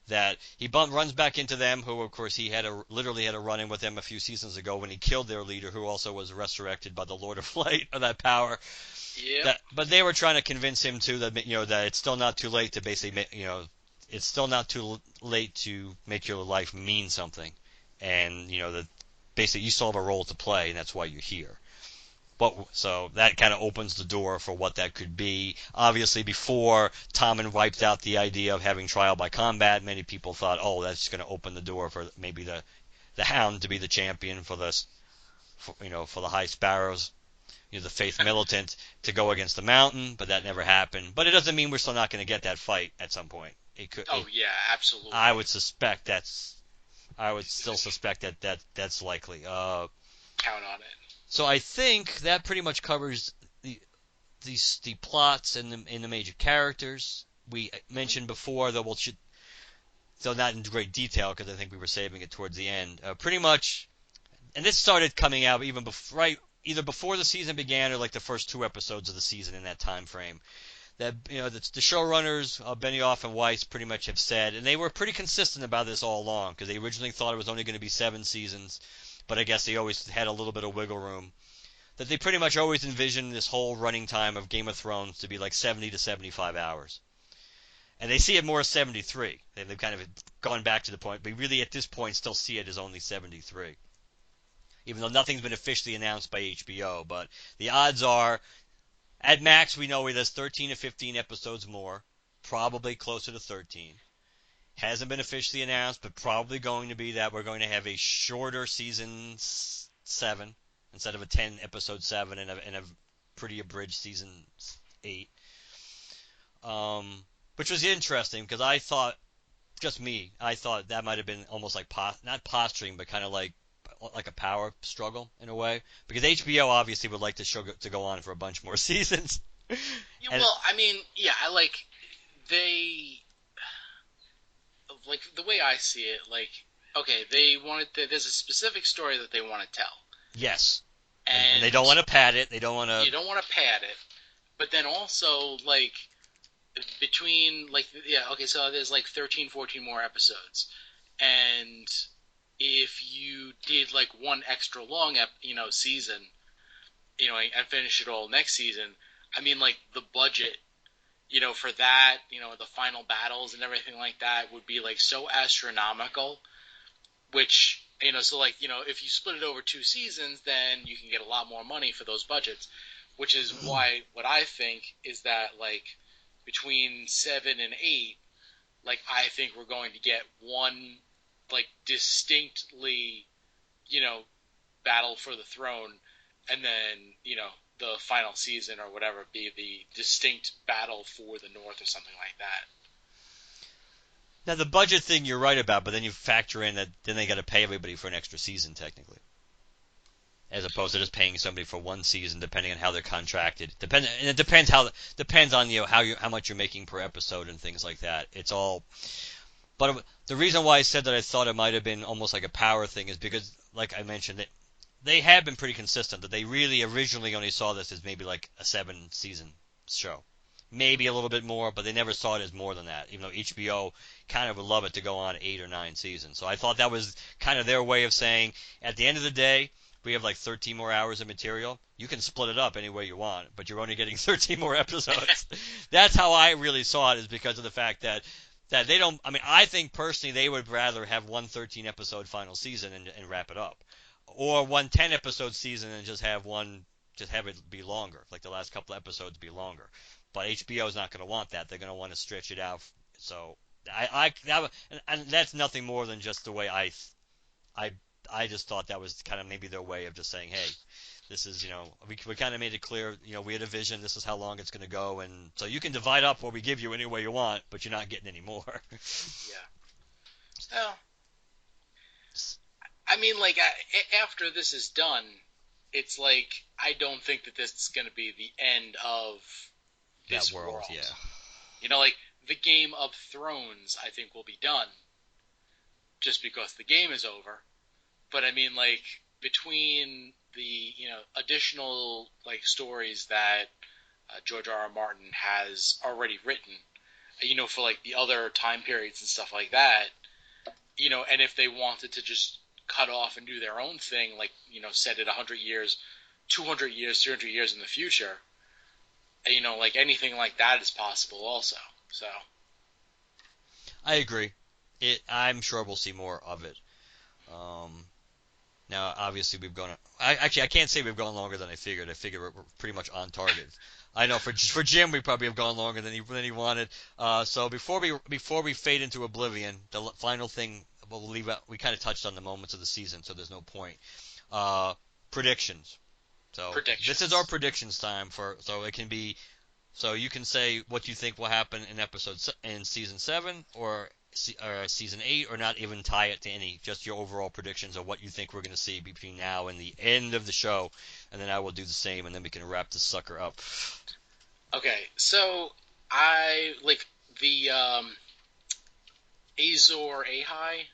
That he runs back into them, who of course he literally had a run-in with them a few seasons ago when he killed their leader, who also was resurrected by the Lord of Light of that power. Yeah. But they were trying to convince him too that that it's still not too late to basically it's still not too late to make your life mean something, and that basically you still have a role to play, and that's why you're here. So that kind of opens the door for what that could be. Obviously, before Tommen wiped out the idea of having trial by combat, many people thought, oh, that's going to open the door for maybe the Hound to be the champion for the High Sparrows. the Faith Militant to go against the Mountain, but that never happened. But it doesn't mean we're still not going to get that fight at some point. It could. Oh yeah, absolutely. I would suspect that's. I would still suspect that's likely. Count on it. So I think that pretty much covers the plots and the major characters. We mentioned before, though so not in great detail because I think we were saving it towards the end. Pretty much, and this started coming out even before, either before the season began or like the first 2 episodes of the season in that time frame. That the showrunners Benioff and Weiss pretty much have said, and they were pretty consistent about this all along because they originally thought it was only going to be 7 seasons, but I guess they always had a little bit of wiggle room. That they pretty much always envisioned this whole running time of Game of Thrones to be like 70 to 75 hours. And they see it more as 73. They've kind of gone back to the point, but really at this point still see it as only 73. Even though nothing's been officially announced by HBO, but the odds are, at max we know there's 13 to 15 episodes more, probably closer to 13. Hasn't been officially announced, but probably going to be that we're going to have a shorter season 7 instead of a 10 episode 7 and a pretty abridged season 8. Which was interesting because I thought that might have been almost like not posturing, but kind of like a power struggle in a way, because HBO obviously would like to go on for a bunch more seasons. Yeah, well, I mean, yeah, they like the way I see it, like, okay, there's a specific story that they want to tell. Yes. And they don't want to pad it. They don't want to. You don't want to pad it, but then also like between so there's like 13, 14 more episodes, and if you did like one extra long season, and finish it all next season, I mean, like the budget, for that, the final battles and everything like that would be like so astronomical, which, so like, if you split it over 2 seasons, then you can get a lot more money for those budgets, which is why what I think is that like between 7 and 8, like I think we're going to get one like distinctly, battle for the throne, and then, the final season or whatever be the distinct battle for the North or something like that. Now the budget thing you're right about, but then you factor in that then they got to pay everybody for an extra season technically, as opposed to just paying somebody for 1 season, depending on how they're contracted. It depends on how much you're making per episode and things like that. It's all. But the reason why I said that I thought it might have been almost like a power thing is because, like I mentioned, they have been pretty consistent. That they really originally only saw this as maybe like a 7-season show. Maybe a little bit more, but they never saw it as more than that, even though HBO kind of would love it to go on 8 or 9 seasons. So I thought that was kind of their way of saying, at the end of the day, we have like 13 more hours of material. You can split it up any way you want, but you're only getting 13 more episodes. That's how I really saw it, is because of the fact that they don't. I mean, I think personally they would rather have one 13-episode final season and wrap it up, or one 10-episode season and just have it be longer, like the last couple of episodes be longer. But HBO is not going to want that. They're going to want to stretch it out. So and that's nothing more than just the way I just thought that was kind of maybe their way of just saying, hey, this is, we kind of made it clear, we had a vision, this is how long it's going to go, and so you can divide up what we give you any way you want, but you're not getting any more. Yeah. Well, I mean, like, after this is done, it's like, I don't think that this is going to be the end of this world. Yeah. Like, the Game of Thrones, I think, will be done, just because the game is over. But I mean, like, between the, additional, like, stories that George R.R. Martin has already written, for, like, the other time periods and stuff like that, and if they wanted to just cut off and do their own thing, like, set it 100 years, 200 years, 300 years in the future, like, anything like that is possible also, so. I agree. I'm sure we'll see more of it. Now, obviously, we've gone. I can't say we've gone longer than I figured. I figured we're pretty much on target. I know for Jim, we probably have gone longer than he wanted. So before we fade into oblivion, the final thing we'll leave out. We kind of touched on the moments of the season, so there's no point. Predictions. So predictions. this is our predictions time so it can be. So you can say what you think will happen in season 7 or season 8, or not even tie it to any, just your overall predictions of what you think we're going to see between now and the end of the show, and then I will do the same, and then we can wrap this sucker up. Okay, so I like the Azor Ahai,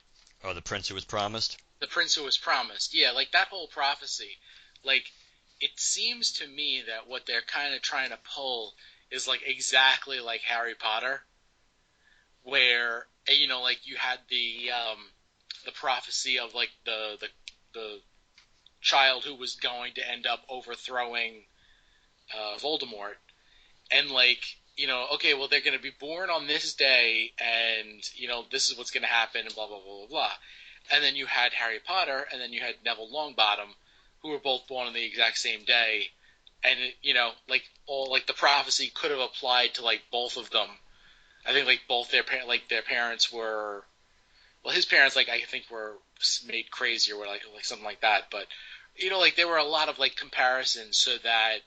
Oh, the prince who was promised. the prince who was promised. Yeah, like that whole prophecy. Like, it seems to me that what they're kind of trying to pull is like exactly like Harry Potter, where like you had the prophecy of like the child who was going to end up overthrowing Voldemort, and like okay, well they're going to be born on this day, and this is what's going to happen, and blah blah blah blah blah. And then you had Harry Potter, and then you had Neville Longbottom, who were both born on the exact same day, and like all like the prophecy could have applied to like both of them. I think like both their parents were, well, his parents like I think were made crazy or like something like that, but like there were a lot of like comparisons, so that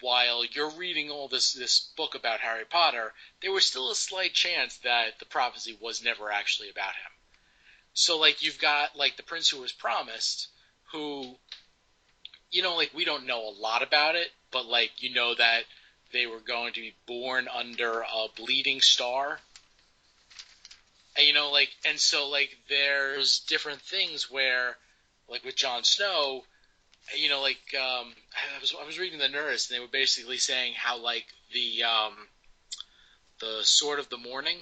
while you're reading all this book about Harry Potter, there was still a slight chance that the prophecy was never actually about him. So like you've got like the prince who was promised, who like we don't know a lot about it, but like that they were going to be born under a bleeding star. And like, and so like there's different things where like with Jon Snow, like I was reading the Nerdist, and they were basically saying how like the Sword of the Morning,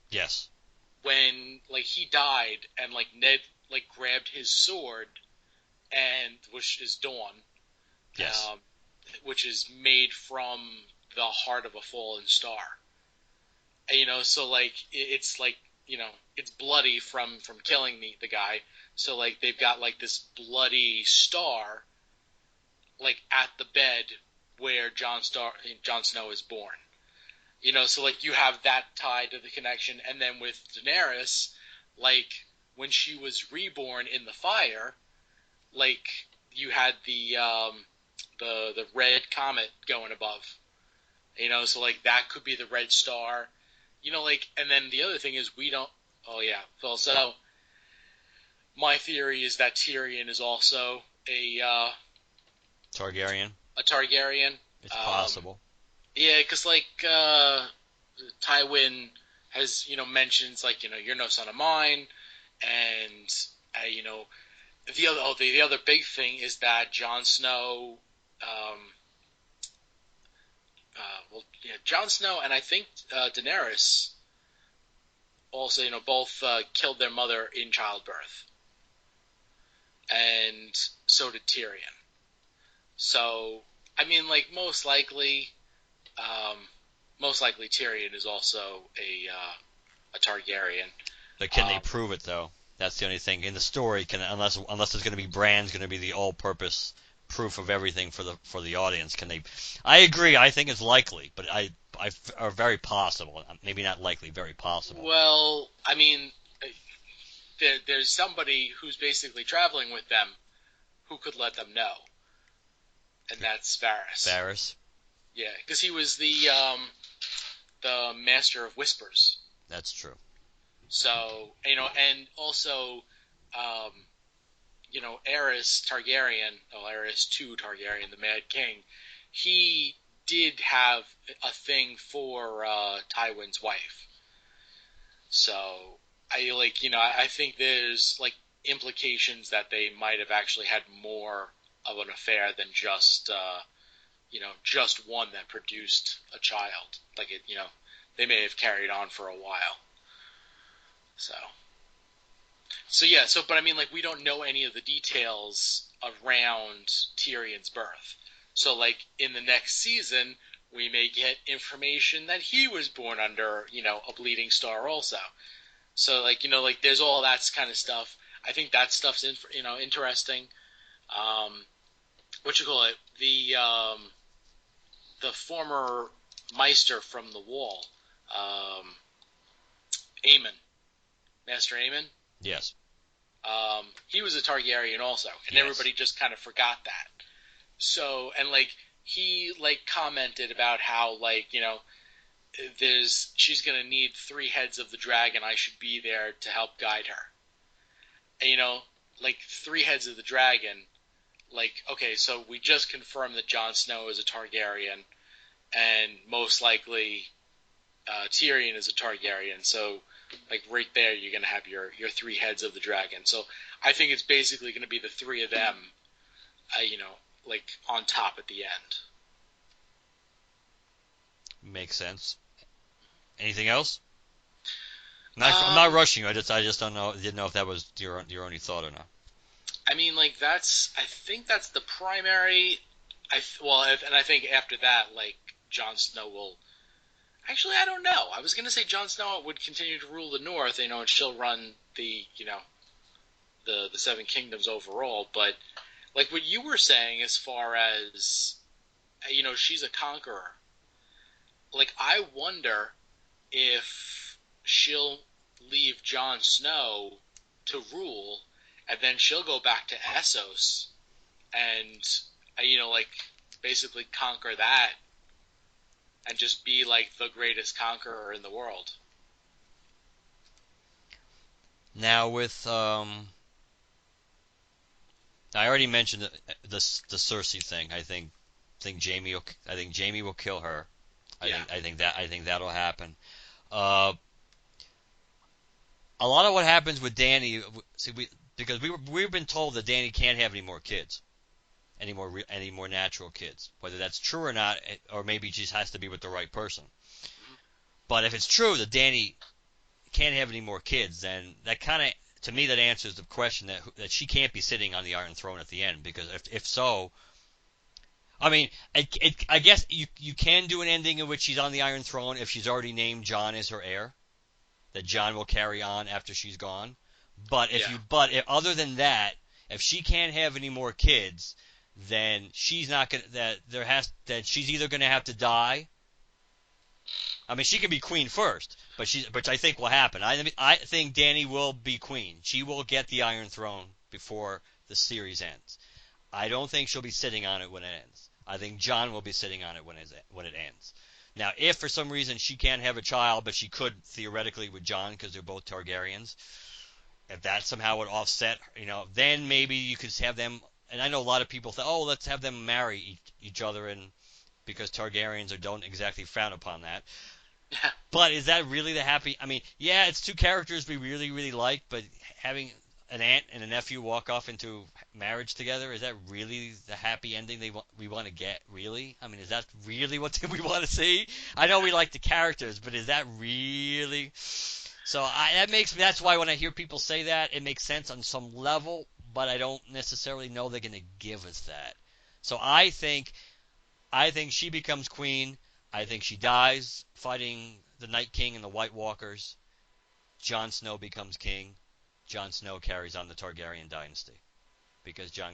Yes. when like he died and like Ned like grabbed his sword, and which is Dawn, Yes. which is made from the heart of a fallen star. And, so like it's like it's bloody from killing the guy. So like they've got like this bloody star like at the bed where Jon Snow is born. So like you have that tied to the connection, and then with Daenerys, like when she was reborn in the fire, like you had the red comet going above. So like that could be the red star. Like, and then the other thing is we don't. Oh yeah, Phil. So my theory is that Tyrion is also Targaryen. a Targaryen. It's possible. Yeah, because like Tywin has mentions like you're no son of mine, and the other big thing is that Jon Snow, Jon Snow, and I think Daenerys also both killed their mother in childbirth, and so did Tyrion. So I mean, like most likely Tyrion is also a Targaryen. But can they prove it though? That's the only thing in the story. Unless there's going to be Bran's going to be the all-purpose proof of everything for the audience. Can they? I agree. I think it's likely, but I are very possible. Maybe not likely, very possible. Well, I mean, there's somebody who's basically traveling with them who could let them know, and that's Varys. Varys. Yeah, because he was the Master of Whispers. That's true. So and also, Aerys Targaryen, Aerys II Targaryen, the Mad King, he did have a thing for Tywin's wife. So I think there's like implications that they might have actually had more of an affair than just just one that produced a child. Like they may have carried on for a while. So yeah, but I mean, like, we don't know any of the details around Tyrion's birth. So like in the next season, we may get information that he was born under, a bleeding star also. So like like there's all that kind of stuff. I think that stuff's interesting. What you call it? The former Meister from the Wall, Aemon, Master Aemon. Yes. He was a Targaryen also, and yes. everybody just kind of forgot that. So, and like he like commented about how like there's she's gonna need 3 heads of the dragon. I should be there to help guide her. And like 3 heads of the dragon. Like, okay, so we just confirmed that Jon Snow is a Targaryen, and most likely Tyrion is a Targaryen. So, like right there, you're gonna have your 3 heads of the dragon. So I think it's basically gonna be the three of them, like on top at the end. Makes sense. Anything else? I'm not rushing you. I just don't know. Didn't know if that was your only thought or not. I mean, like I think that's the primary. And I think after that, like Jon Snow will. Actually, I don't know. I was gonna say Jon Snow would continue to rule the North, and she'll run the Seven Kingdoms overall. But like what you were saying, as far as she's a conqueror. Like I wonder if she'll leave Jon Snow to rule, and then she'll go back to Essos and like basically conquer that and just be like the greatest conqueror in the world. Now with I already mentioned the Cersei thing. I think Jamie will kill her. Yeah. I think that'll happen. Uh, a lot of what happens with Dany, because we've been told that Dany can't have any more kids, any more natural kids. Whether that's true or not, or maybe she just has to be with the right person. But if it's true that Dany can't have any more kids, then that kind of, to me, that answers the question that she can't be sitting on the Iron Throne at the end, because if so, I mean, I guess you can do an ending in which she's on the Iron Throne if she's already named Jon as her heir, that Jon will carry on after she's gone. But if other than that, if she can't have any more kids, then she's not gonna that she's either gonna have to die. I mean, she can be queen first, which I think will happen. I think Dany will be queen. She will get the Iron Throne before the series ends. I don't think she'll be sitting on it when it ends. I think Jon will be sitting on it when it ends. Now, if for some reason she can't have a child, but she could theoretically with Jon because they're both Targaryens, if that somehow would offset, then maybe you could have them. And I know a lot of people think, oh, let's have them marry each other, and because Targaryens don't exactly frown upon that. But is that really the happy? I mean, yeah, it's two characters we really, really like, but having an aunt and a nephew walk off into marriage together, is that really the happy ending we want to get? Really? I mean, is that really what we want to see? I know we like the characters, but is that really? So that's why when I hear people say that, it makes sense on some level, but I don't necessarily know they're going to give us that. So I think she becomes queen. I think she dies fighting the Night King and the White Walkers. Jon Snow becomes king. Jon Snow carries on the Targaryen dynasty. Because I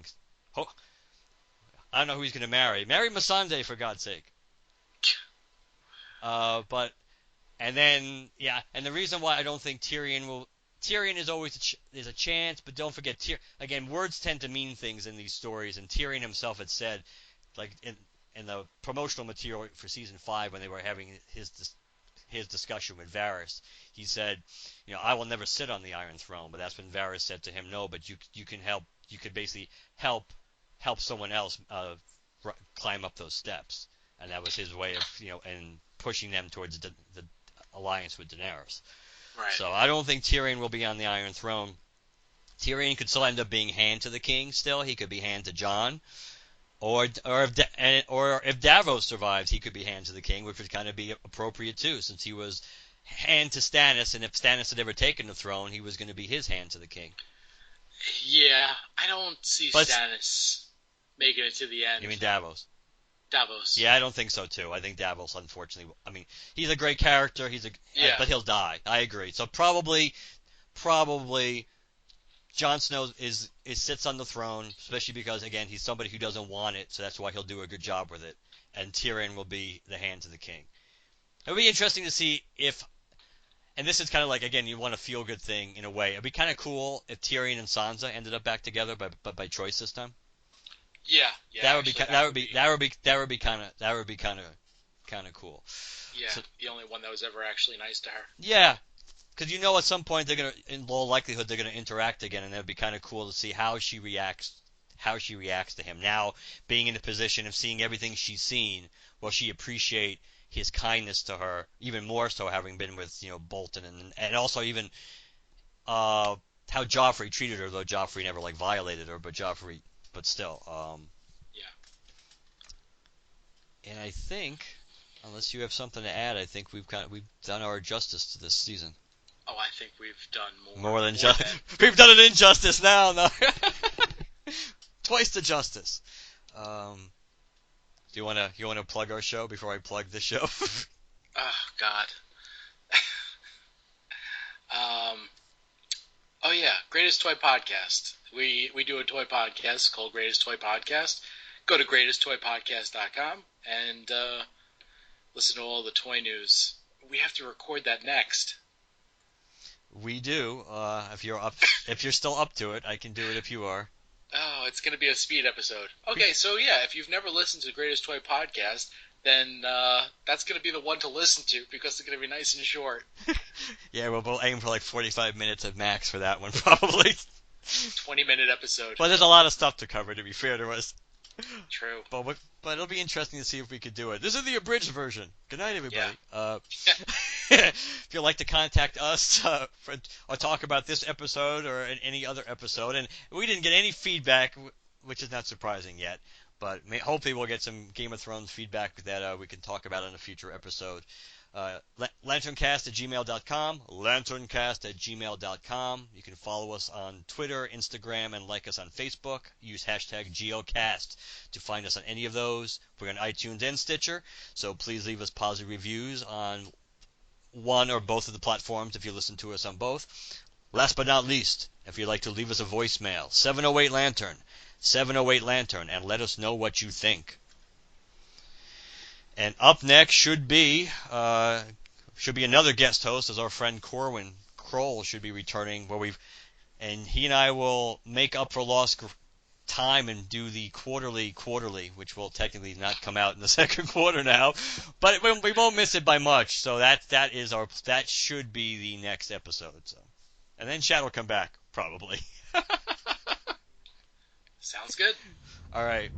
don't know who he's going to marry. Marry Missandei, for God's sake. And the reason why I don't think Tyrion is always there's a chance, but don't forget, again, words tend to mean things in these stories, and Tyrion himself had said, like in the promotional material for season 5 when they were having his discussion with Varys, he said, I will never sit on the Iron Throne, but that's when Varys said to him, no, but you can help, you could basically help someone else climb up those steps, and that was his way of and pushing them towards the alliance with Daenerys. Right. So I don't think Tyrion will be on the Iron Throne. Tyrion could still end up being hand to the king. Still, he could be hand to Jon. Or if Davos survives, he could be hand to the king, which would kind of be appropriate too, since he was hand to Stannis, and if Stannis had ever taken the throne, he was going to be his hand to the king. Yeah, I don't see Stannis making it to the end. You mean Davos? Davos. Yeah, I don't think so too. I think Davos, unfortunately, I mean, he's a great character. But he'll die. I agree. So probably Jon Snow sits on the throne, especially because, again, he's somebody who doesn't want it, so that's why he'll do a good job with it. And Tyrion will be the hand of the king. It would be interesting to see if, and this is kind of like, again, you want a feel-good thing in a way. It would be kind of cool if Tyrion and Sansa ended up back together, but by choice this time. Yeah, That would actually, be kind of cool. yeah, So, the only one that was ever actually nice to her. yeah, because at some point they're gonna, in low likelihood, they're gonna interact again, and it'd be kind of cool to see how she reacts. How she reacts to him now, being in the position of seeing everything she's seen. Will she appreciate his kindness to her even more so, having been with Bolton, and also even how Joffrey treated her, though Joffrey never violated her, but still. Yeah. And I think, unless you have something to add, I think we've done our justice to this season. Oh, I think we've done more than justice. We've done an injustice now. No. Twice the justice. Do you wanna plug our show before I plug the show? Oh God. Oh yeah, Greatest Toy Podcast. We do a toy podcast called Greatest Toy Podcast. Go to greatesttoypodcast.com and listen to all the toy news. We have to record that next. We do. If you're still up to it, I can do it if you are. Oh, it's going to be a speed episode. Okay, so yeah, if you've never listened to Greatest Toy Podcast, then that's going to be the one to listen to because it's going to be nice and short. Yeah, we'll aim for 45 minutes at max for that one, probably. 20-minute episode. But there's a lot of stuff to cover, to be fair to us. True. But it'll be interesting to see if we could do it. This is the abridged version. Good night, everybody. Yeah. If you'd like to contact us or talk about this episode or any other episode, and we didn't get any feedback, which is not surprising yet, but hopefully we'll get some Game of Thrones feedback that we can talk about in a future episode. LanternCast@gmail.com, LanternCast@gmail.com. You can follow us on Twitter, Instagram, and like us on Facebook. Use hashtag GeoCast to find us on any of those. We're on iTunes and Stitcher, so please leave us positive reviews on one or both of the platforms if you listen to us on both. Last but not least, if you'd like to leave us a voicemail, 708-LANTERN, 708-LANTERN, and let us know what you think. And up next should be another guest host, as our friend Corwin Kroll should be returning, and he and I will make up for lost time and do the quarterly, which will technically not come out in the second quarter now, but we won't miss it by much. So that should be the next episode. So, and then Chad will come back probably. Sounds good. All right.